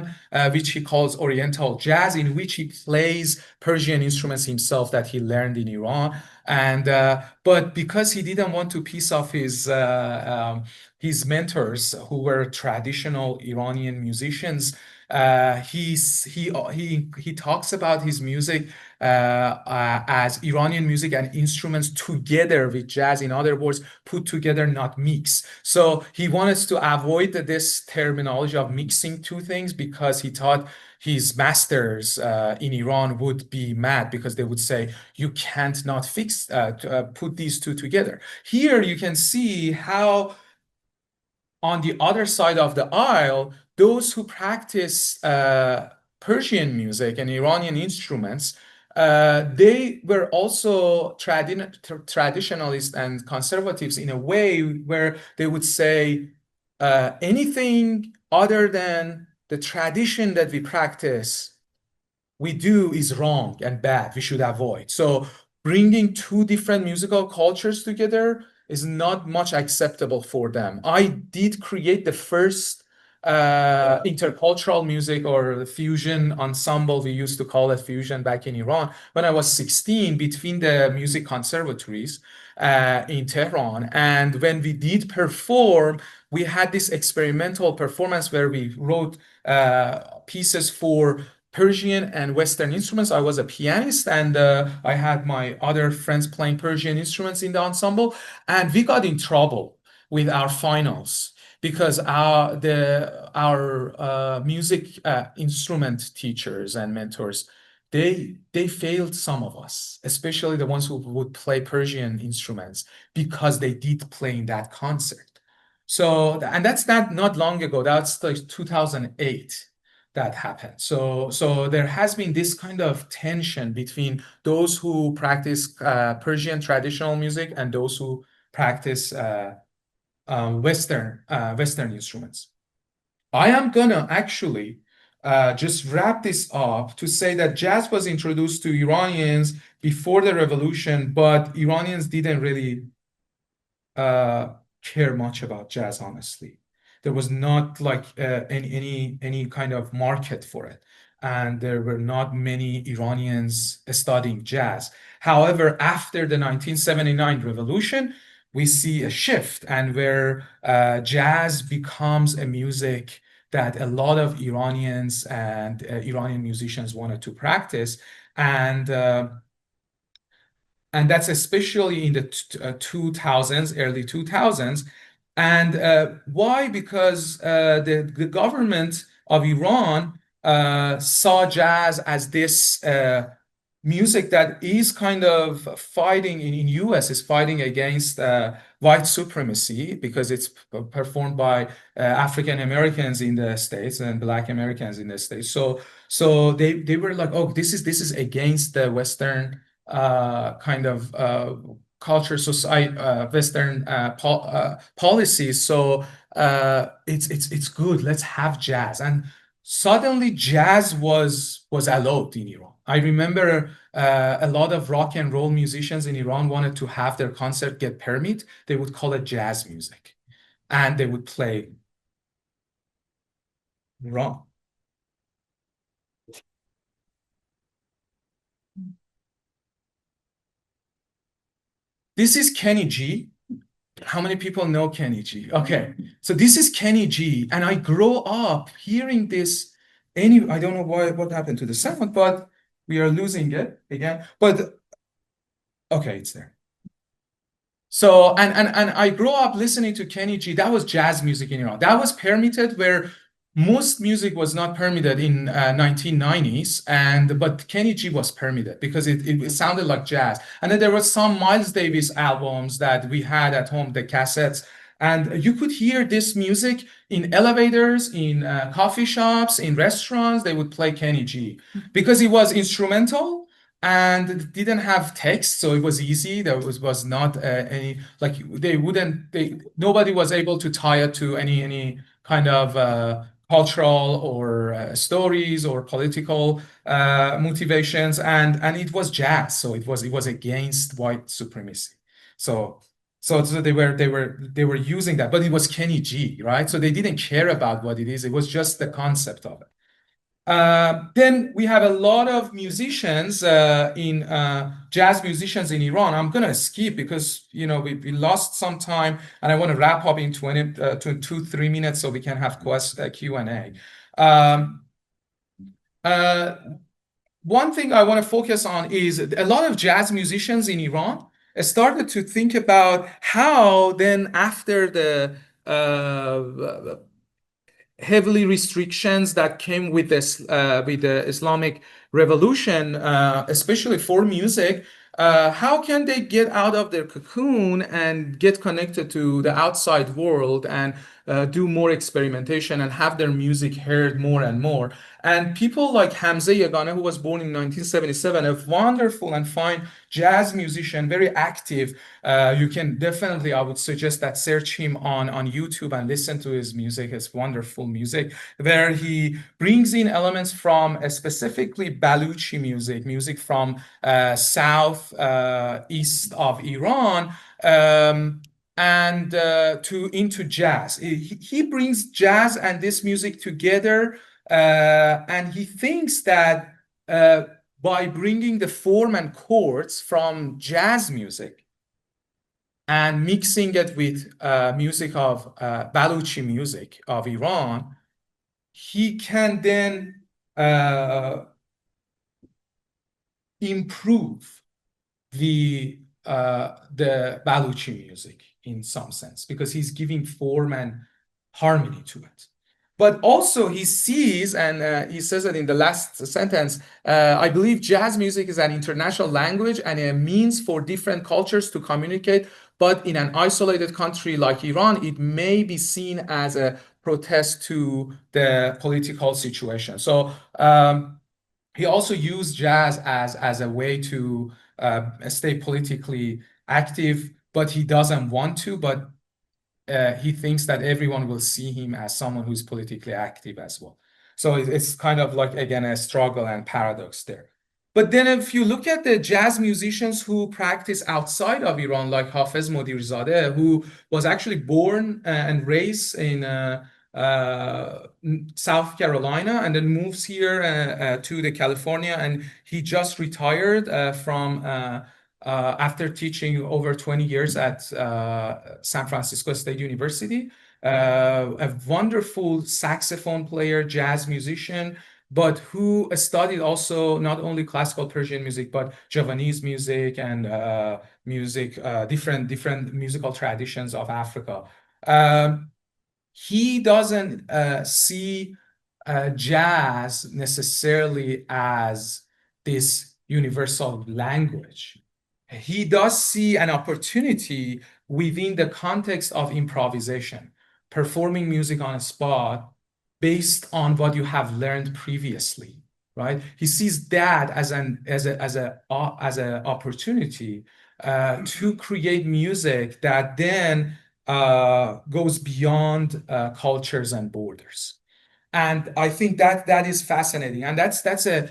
which he calls Oriental Jazz, in which he plays Persian instruments himself that he learned in Iran. And but because he didn't want to piss off his mentors who were traditional Iranian musicians, he talks about his music as Iranian music and instruments together with jazz. In other words, put together, not mix. So he wanted to avoid this terminology of mixing two things because he thought his masters in Iran would be mad because they would say, you can't not put these two together. Here you can see how on the other side of the aisle, those who practice Persian music and Iranian instruments, they were also traditionalists and conservatives in a way where they would say anything other than the tradition that we practice, we do is wrong and bad. We should avoid. So bringing two different musical cultures together is not much acceptable for them. I did create the first intercultural music or fusion ensemble. We used to call it fusion back in Iran when I was 16 between the music conservatories in Tehran. And when we did perform, we had this experimental performance where we wrote pieces for Persian and Western instruments. I was a pianist and I had my other friends playing Persian instruments in the ensemble. And we got in trouble with our finals because our music instrument teachers and mentors they failed some of us, especially the ones who would play Persian instruments, because they did play in that concert. So, and that's not long ago. That's like 2008 that happened. So there has been this kind of tension between those who practice Persian traditional music and those who practice Western instruments. I am gonna actually just wrap this up to say that jazz was introduced to Iranians before the revolution, but Iranians didn't really care much about jazz, honestly. There was not like any kind of market for it, and there were not many Iranians studying jazz. However, after the 1979 revolution, we see a shift, and where jazz becomes a music that a lot of Iranians and Iranian musicians wanted to practice, and that's especially in the 2000s, early 2000s. And why? Because the government of Iran saw jazz as this music that is kind of fighting in US, is fighting against white supremacy, because it's performed by African Americans in the States and Black Americans in the States. So they were like, oh, this is against the Western kind of culture, society, Western policies. So it's good. Let's have jazz. And suddenly, jazz was allowed in Iran. I remember a lot of rock and roll musicians in Iran wanted to have their concert get permit. They would call it jazz music, and they would play wrong. This is Kenny G. How many people know Kenny G? Okay, so this is Kenny G, and I grow up hearing this. I don't know what happened to the sound, but we are losing it again. But okay, it's there. So and I grew up listening to Kenny G. That was jazz music in Iran. That was permitted, where most music was not permitted in 1990s, but Kenny G was permitted because it sounded like jazz. And then there were some Miles Davis albums that we had at home, the cassettes, and you could hear this music in elevators, in coffee shops, in restaurants. They would play Kenny G because it was instrumental and it didn't have text, so it was easy. There was not any, like, nobody was able to tie it to any kind of cultural or stories or political motivations, and it was jazz, so it was against white supremacy. So they were using that, but it was Kenny G, right? So they didn't care about what it is. It was just the concept of it. Then we have a lot of musicians jazz musicians in Iran. I'm gonna skip because we lost some time, and I want to wrap up in 2-3 minutes so we can have Q&A. One thing I want to focus on is a lot of jazz musicians in Iran started to think about how then, after the heavily restrictions that came with this with the Islamic revolution, especially for music, how can they get out of their cocoon and get connected to the outside world and do more experimentation and have their music heard more and more? And people like Hamza Yagane, who was born in 1977, a wonderful and fine jazz musician, very active. You can definitely, I would suggest that search him on YouTube and listen to his music. It's wonderful music, where he brings in elements from specifically Baluchi music from south east of Iran, and into jazz. He brings jazz and this music together, and he thinks that by bringing the form and chords from jazz music and mixing it with music of Baluchi music of Iran, he can then improve the Baluchi music in some sense, because he's giving form and harmony to it. but also he sees, and he says it in the last sentence, I believe jazz music is an international language and a means for different cultures to communicate, but in an isolated country like Iran, it may be seen as a protest to the political situation. So he also used jazz as a way to stay politically active, but he doesn't want to, but he thinks that everyone will see him as someone who's politically active as well. So it's kind of like, again, a struggle and paradox there. But then if you look at the jazz musicians who practice outside of Iran, like Hafez Modirizadeh, who was actually born and raised in South Carolina and then moves here to the California, and he just retired from after teaching over 20 years at San Francisco State University. A wonderful saxophone player, jazz musician, but who studied also not only classical Persian music, but Javanese music and different musical traditions of Africa. He doesn't see jazz necessarily as this universal language. He does see an opportunity within the context of improvisation, performing music on a spot based on what you have learned previously, right? He sees that as an opportunity to create music that then goes beyond cultures and borders. And I think that is fascinating. And that's a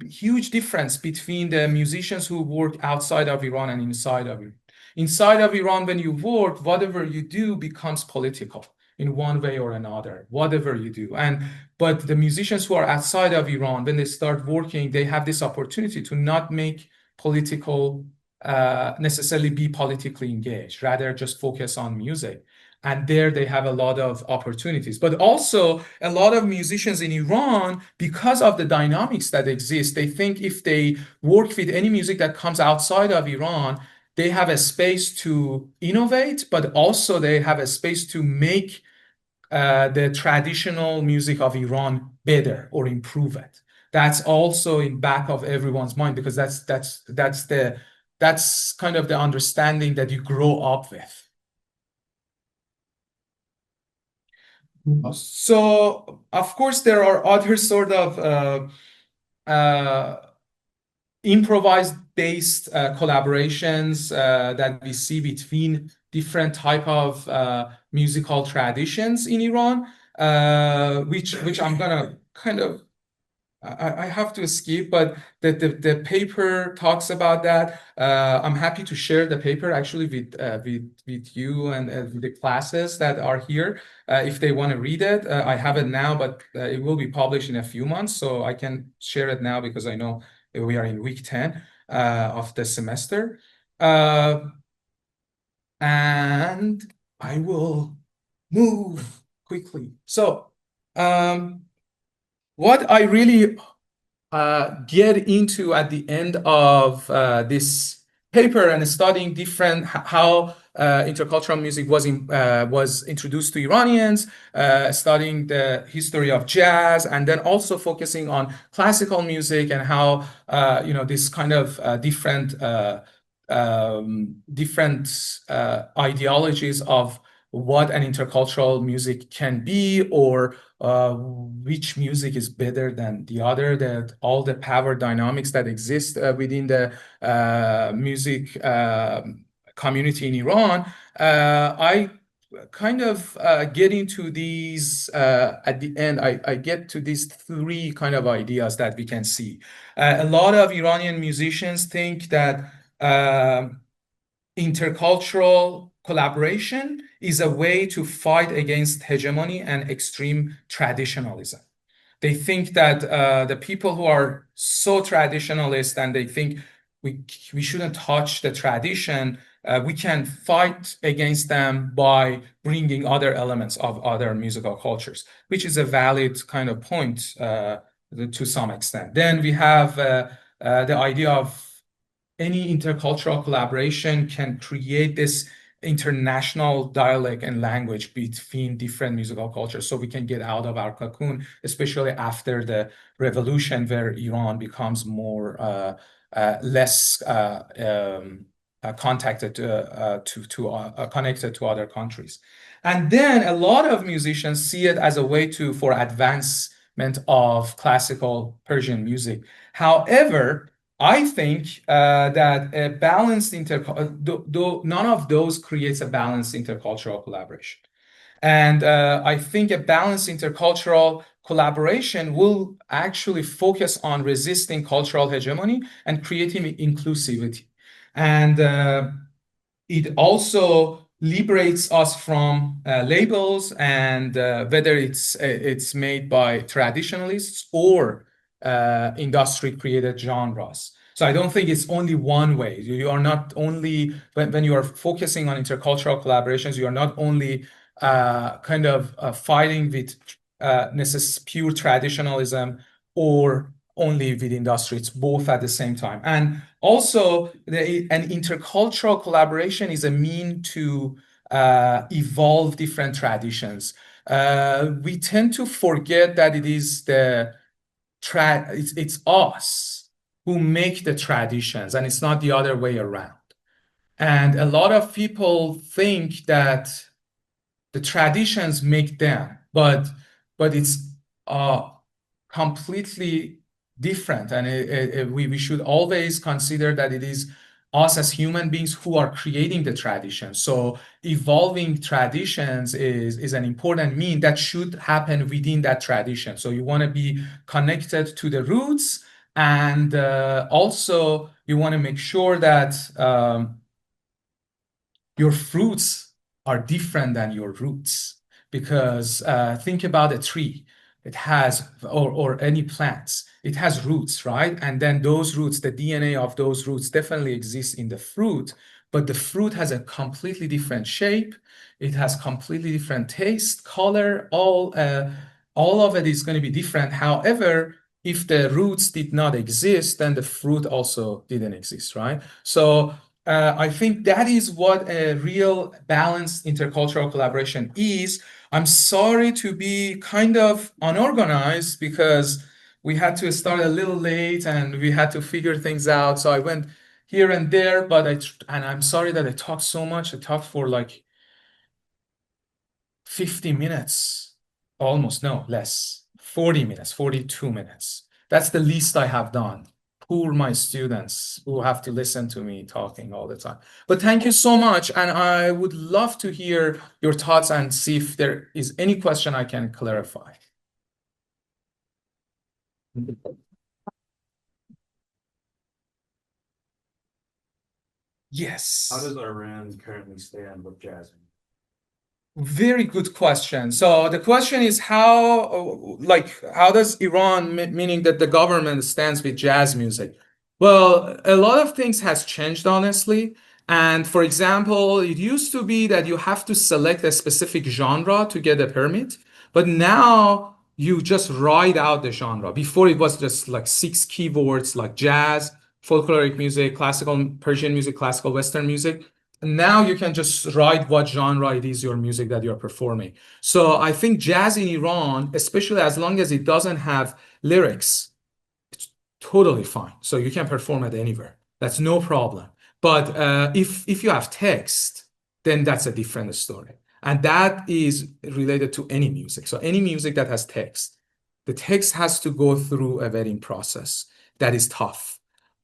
huge difference between the musicians who work outside of Iran and inside of Iran. Inside of Iran, when you work, whatever you do becomes political in one way or another, whatever you do. But the musicians who are outside of Iran, when they start working, they have this opportunity to not make political necessarily be politically engaged, rather just focus on music. And there they have a lot of opportunities. But also a lot of musicians in Iran, because of the dynamics that exist, they think if they work with any music that comes outside of Iran, they have a space to innovate, but also they have a space to make the traditional music of Iran better or improve it. That's also in back of everyone's mind, because that's kind of the understanding that you grow up with. So, of course, there are other sort of improvised-based collaborations that we see between different type of musical traditions in Iran, which I'm gonna kind of I have to skip, but the paper talks about that. I'm happy to share the paper actually with you and with the classes that are here if they want to read it. I have it now, but it will be published in a few months, so I can share it now because I know we are in week 10 of the semester. And I will move quickly. So what I really get into at the end of this paper and studying different how intercultural music was introduced to Iranians, studying the history of jazz, and then also focusing on classical music and how this kind of different ideologies of what an intercultural music can be, or which music is better than the other, that all the power dynamics that exist within the music community in Iran. I kind of get into these at the end. I get to these three kind of ideas that we can see. A lot of Iranian musicians think that intercultural collaboration is a way to fight against hegemony and extreme traditionalism. They think that the people who are so traditionalist and they think we shouldn't touch the tradition, we can fight against them by bringing other elements of other musical cultures, which is a valid kind of point to some extent. Then we have the idea of any intercultural collaboration can create this international dialect and language between different musical cultures so we can get out of our cocoon, especially after the revolution where Iran becomes more less connected to other countries. And then a lot of musicians see it as a way for advancement of classical Persian music. However, I think that a balanced none of those creates a balanced intercultural collaboration. And I think a balanced intercultural collaboration will actually focus on resisting cultural hegemony and creating inclusivity. And it also liberates us from labels, and whether it's made by traditionalists or industry created genres. So I don't think it's only one way. You are not only, when you are focusing on intercultural collaborations, you are not only fighting with pure traditionalism or only with industry. It's both at the same time. And also, an intercultural collaboration is a mean to evolve different traditions. We tend to forget that it is it's us who make the traditions, and it's not the other way around. And a lot of people think that the traditions make them, but it's completely different. And we should always consider that it is us as human beings who are creating the tradition. So evolving traditions is an important mean that should happen within that tradition. So you want to be connected to the roots, and also you want to make sure that your fruits are different than your roots. Because think about a tree. It has, or any plants, it has roots, right? And then those roots, the DNA of those roots definitely exists in the fruit, but the fruit has a completely different shape. It has completely different taste, color, all of it is going to be different. However, if the roots did not exist, then the fruit also didn't exist, right? So I think that is what a real balanced intercultural collaboration is. I'm sorry to be kind of unorganized because we had to start a little late and we had to figure things out. So I went here and there, and I'm sorry that I talked so much. I talked for like 50 minutes, almost, no, less, 40 minutes, 42 minutes. That's the least I have done. Poor my students who have to listen to me talking all the time. But thank you so much. And I would love to hear your thoughts and see if there is any question I can clarify. Yes. How does Iran currently stand with jazz? Very good question. So the question is how does Iran, meaning that the government, stands with jazz music? Well, a lot of things has changed, honestly. And for example, it used to be that you have to select a specific genre to get a permit, but now you just write out the genre. Before it was just like 6 keywords like jazz, folkloric music, classical Persian music, classical Western music. Now you can just write what genre it is your music that you're performing. So I think jazz in Iran, especially as long as it doesn't have lyrics, it's totally fine. So you can perform it anywhere. That's no problem. But if you have text, then that's a different story. And that is related to any music. So any music that has text, the text has to go through a vetting process that is tough.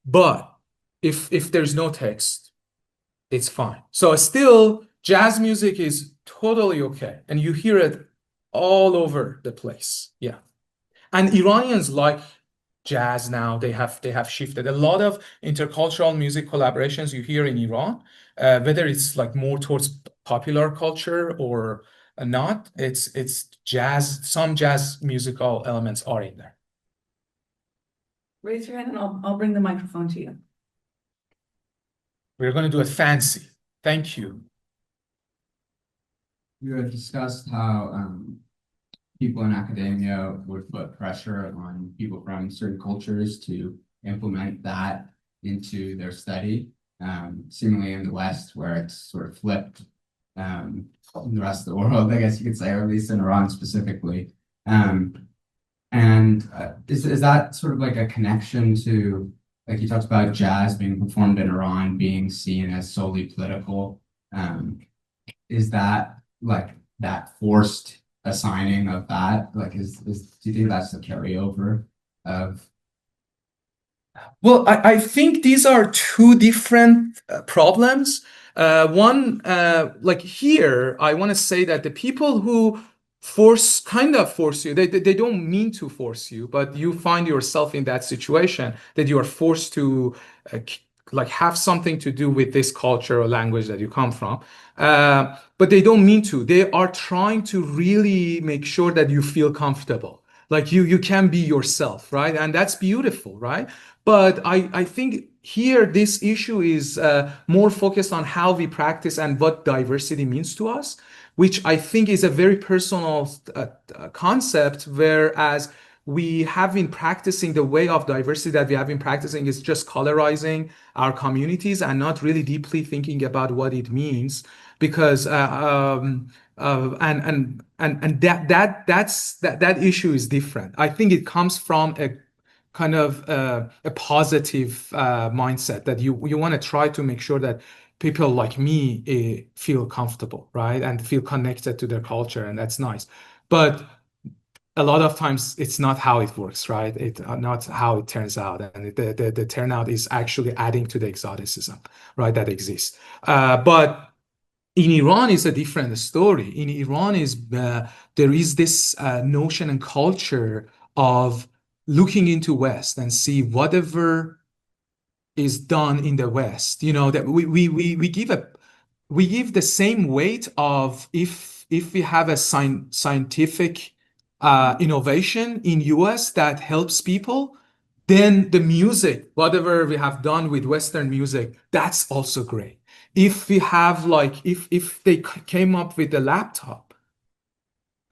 But if there's no text, it's fine. So still, jazz music is totally okay. And you hear it all over the place. Yeah. And Iranians like jazz now. They have shifted. A lot of intercultural music collaborations you hear in Iran, whether it's like more towards popular culture or not, it's jazz. Some jazz musical elements are in there. Raise your hand and I'll bring the microphone to you. We're going to do it fancy. Thank you. You had discussed how people in academia would put pressure on people from certain cultures to implement that into their study. seemingly in the West, where it's sort of flipped in the rest of the world, I guess you could say, or at least in Iran specifically. And is that sort of like a connection to, like you talked about jazz being performed in Iran being seen as solely political? Is that like that forced assigning of that? Like, do you think that's the carryover of? Well, I think these are two different problems. One, like here, I want to say that the people who kind of force you, they don't mean to force you, but you find yourself in that situation that you are forced to like have something to do with this culture or language that you come from. But they don't mean to. They are trying to really make sure that you feel comfortable. Like you can be yourself, right? And that's beautiful, right? But I think here this issue is more focused on how we practice and what diversity means to us, which I think is a very personal concept, whereas we have been practicing the way of diversity that we have been practicing is just colorizing our communities and not really deeply thinking about what it means, because and that issue is different. I think it comes from a kind of a positive mindset that you want to try to make sure that people like me feel comfortable, right, and feel connected to their culture, and that's nice. But a lot of times it's not how it works, right? It's not how it turns out, and the turnout is actually adding to the exoticism, right, that exists. But in Iran is a different story. In Iran there is this notion and culture of looking into West and see whatever is done in the West. You know, that we give the same weight of if we have a scientific innovation in US that helps people, then the music, whatever we have done with Western music, that's also great. If we have like if they came up with a laptop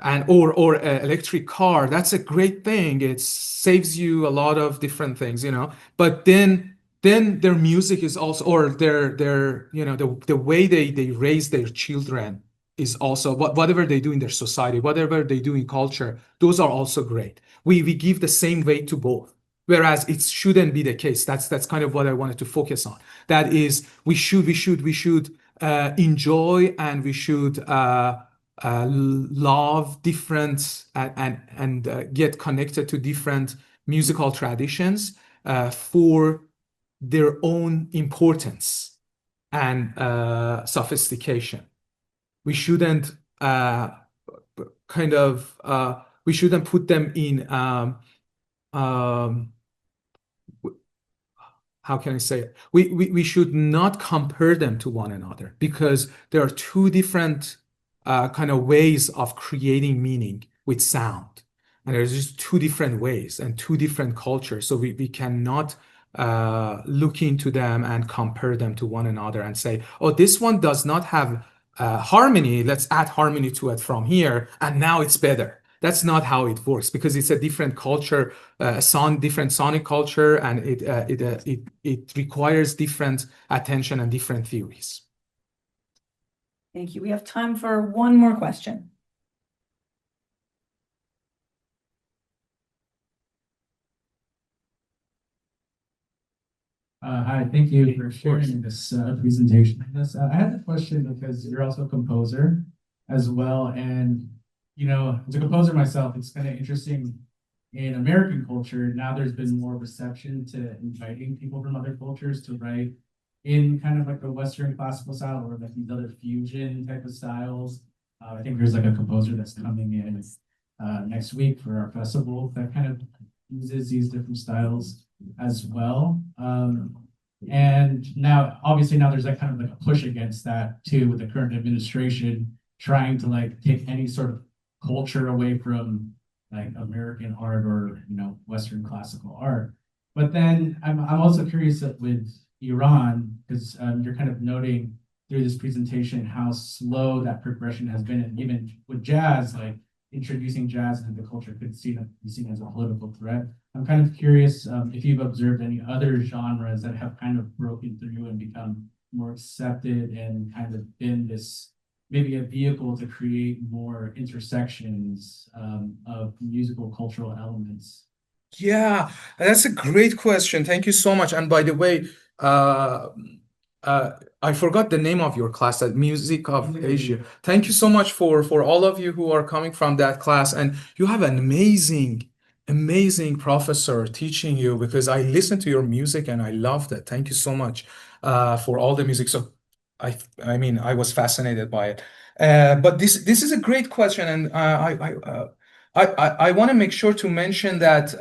and or an electric car, that's a great thing. It saves you a lot of different things, you know. But then their music is also, or their you know, the way they raise their children is also whatever they do in their society, whatever they do in culture, those are also great. We give the same weight to both. Whereas it shouldn't be the case. That's kind of what I wanted to focus on. That is, we should enjoy, and we should love different and get connected to different musical traditions for their own importance and sophistication. We shouldn't we shouldn't put them in how can I say it? We should not compare them to one another, because there are two different kind of ways of creating meaning with sound. And there's just two different ways and two different cultures. So we cannot look into them and compare them to one another and say, oh, this one does not have harmony. Let's add harmony to it from here, and now it's better. That's not how it works, because it's a different culture, different sonic culture, and it requires different attention and different theories. Thank you. We have time for one more question. Hi, thank you for sharing this presentation. I had a question because you're also a composer as well, and you know, as a composer myself, it's kind of interesting in American culture. Now there's been more reception to inviting people from other cultures to write in kind of like a Western classical style, or like these other fusion type of styles. I think there's like a composer that's coming in next week for our festival that kind of uses these different styles as well. And now, obviously, now there's like kind of like a push against that too, with the current administration trying to like take any sort of culture away from like American art or, you know, Western classical art. But then I'm also curious that with Iran, because you're kind of noting through this presentation how slow that progression has been, and even with jazz, like introducing jazz into the culture could be seen as a political threat. I'm kind of curious if you've observed any other genres that have kind of broken through and become more accepted and kind of been this maybe a vehicle to create more intersections of musical cultural elements. Yeah, that's a great question. Thank you so much. And by the way, uh, I forgot the name of your class, that Music of Asia. Thank you so much for all of you who are coming from that class. And you have an amazing professor teaching you, because I listened to your music and I loved it. Thank you so much for all the music. So I mean, I was fascinated by it. But this is a great question, and I want to make sure to mention that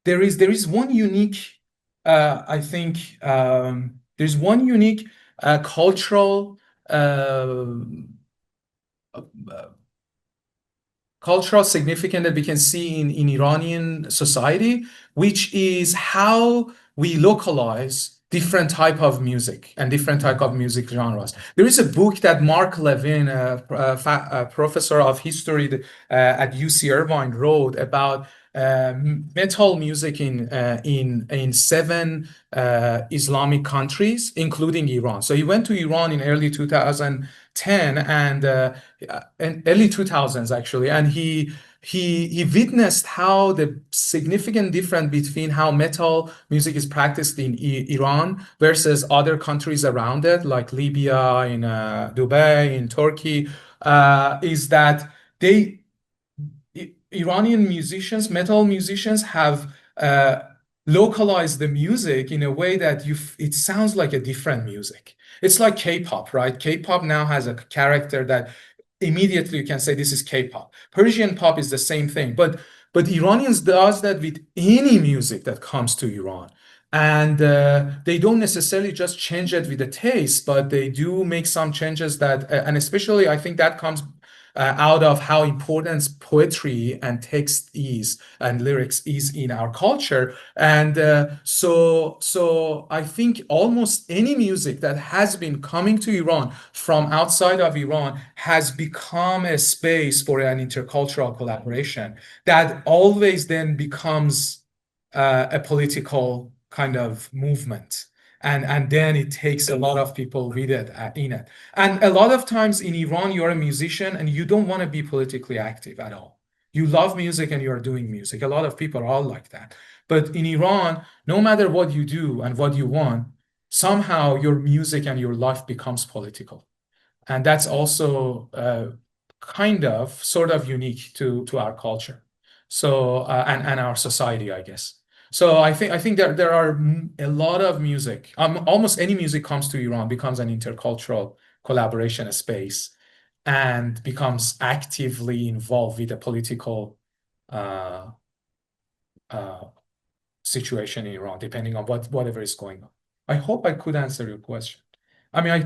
there is one unique, I think, there's one unique cultural significance that we can see in Iranian society, which is how we localize different type of music and different type of music genres. There is a book that Mark Levin, a professor of history at UC Irvine, wrote about metal music in 7 Islamic countries, including Iran. So he went to Iran in early 2010 and early 2000s actually, and he witnessed how the significant difference between how metal music is practiced in Iran versus other countries around it, like Libya, in Dubai, in Turkey, is that Iranian musicians, metal musicians, have localized the music in a way that it sounds like a different music. It's like K-pop, right? K-pop now has a character that immediately you can say this is K-pop. Persian pop is the same thing, but Iranians does that with any music that comes to Iran. And they don't necessarily just change it with the taste, but they do make some changes that, and especially I think that comes out of how important poetry and text is and lyrics is in our culture. And so I think almost any music that has been coming to Iran from outside of Iran has become a space for an intercultural collaboration that always then becomes a political kind of movement. And then it takes a lot of people with it in it. And a lot of times in Iran, you're a musician and you don't want to be politically active at all. You love music and you're doing music. A lot of people are all like that. But in Iran, no matter what you do and what you want, somehow your music and your life becomes political. And that's also kind of sort of unique to our culture. So and our society, I guess. So I think there are a lot of music. Almost any music comes to Iran becomes an intercultural collaboration space and becomes actively involved with the political uh, uh, situation in Iran, depending on whatever is going on. I hope I could answer your question. I mean,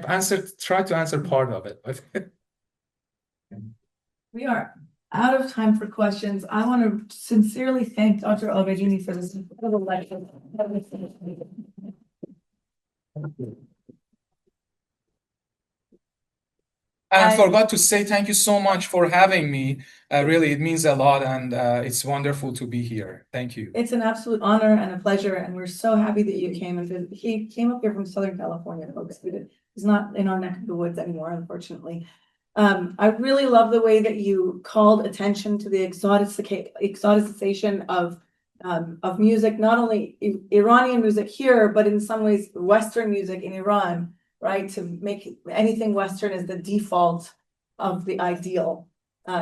tried to answer part of it, but We are out of time for questions. I want to sincerely thank Dr. Abedini for this incredible lecture. I forgot to say thank you so much for having me. Really, it means a lot, and it's wonderful to be here. Thank you. It's an absolute honor and a pleasure, and we're so happy that you came and visited. He came up here from Southern California, folks. He's not in our neck of the woods anymore, unfortunately. I really love the way that you called attention to the exoticization of music, not only Iranian music here, but in some ways Western music in Iran, right? To make anything Western as the default of the ideal,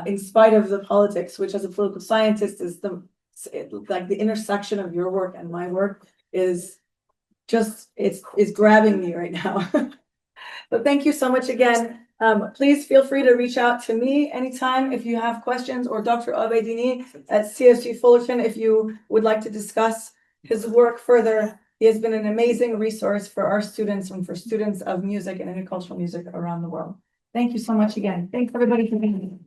in spite of the politics, which as a political scientist is like the intersection of your work and my work is just, it's grabbing me right now. But thank you so much again. Please feel free to reach out to me anytime if you have questions, or Dr. Abedini at CSG Fullerton if you would like to discuss his work further. He has been an amazing resource for our students and for students of music and intercultural music around the world. Thank you so much again. Thanks everybody for being here.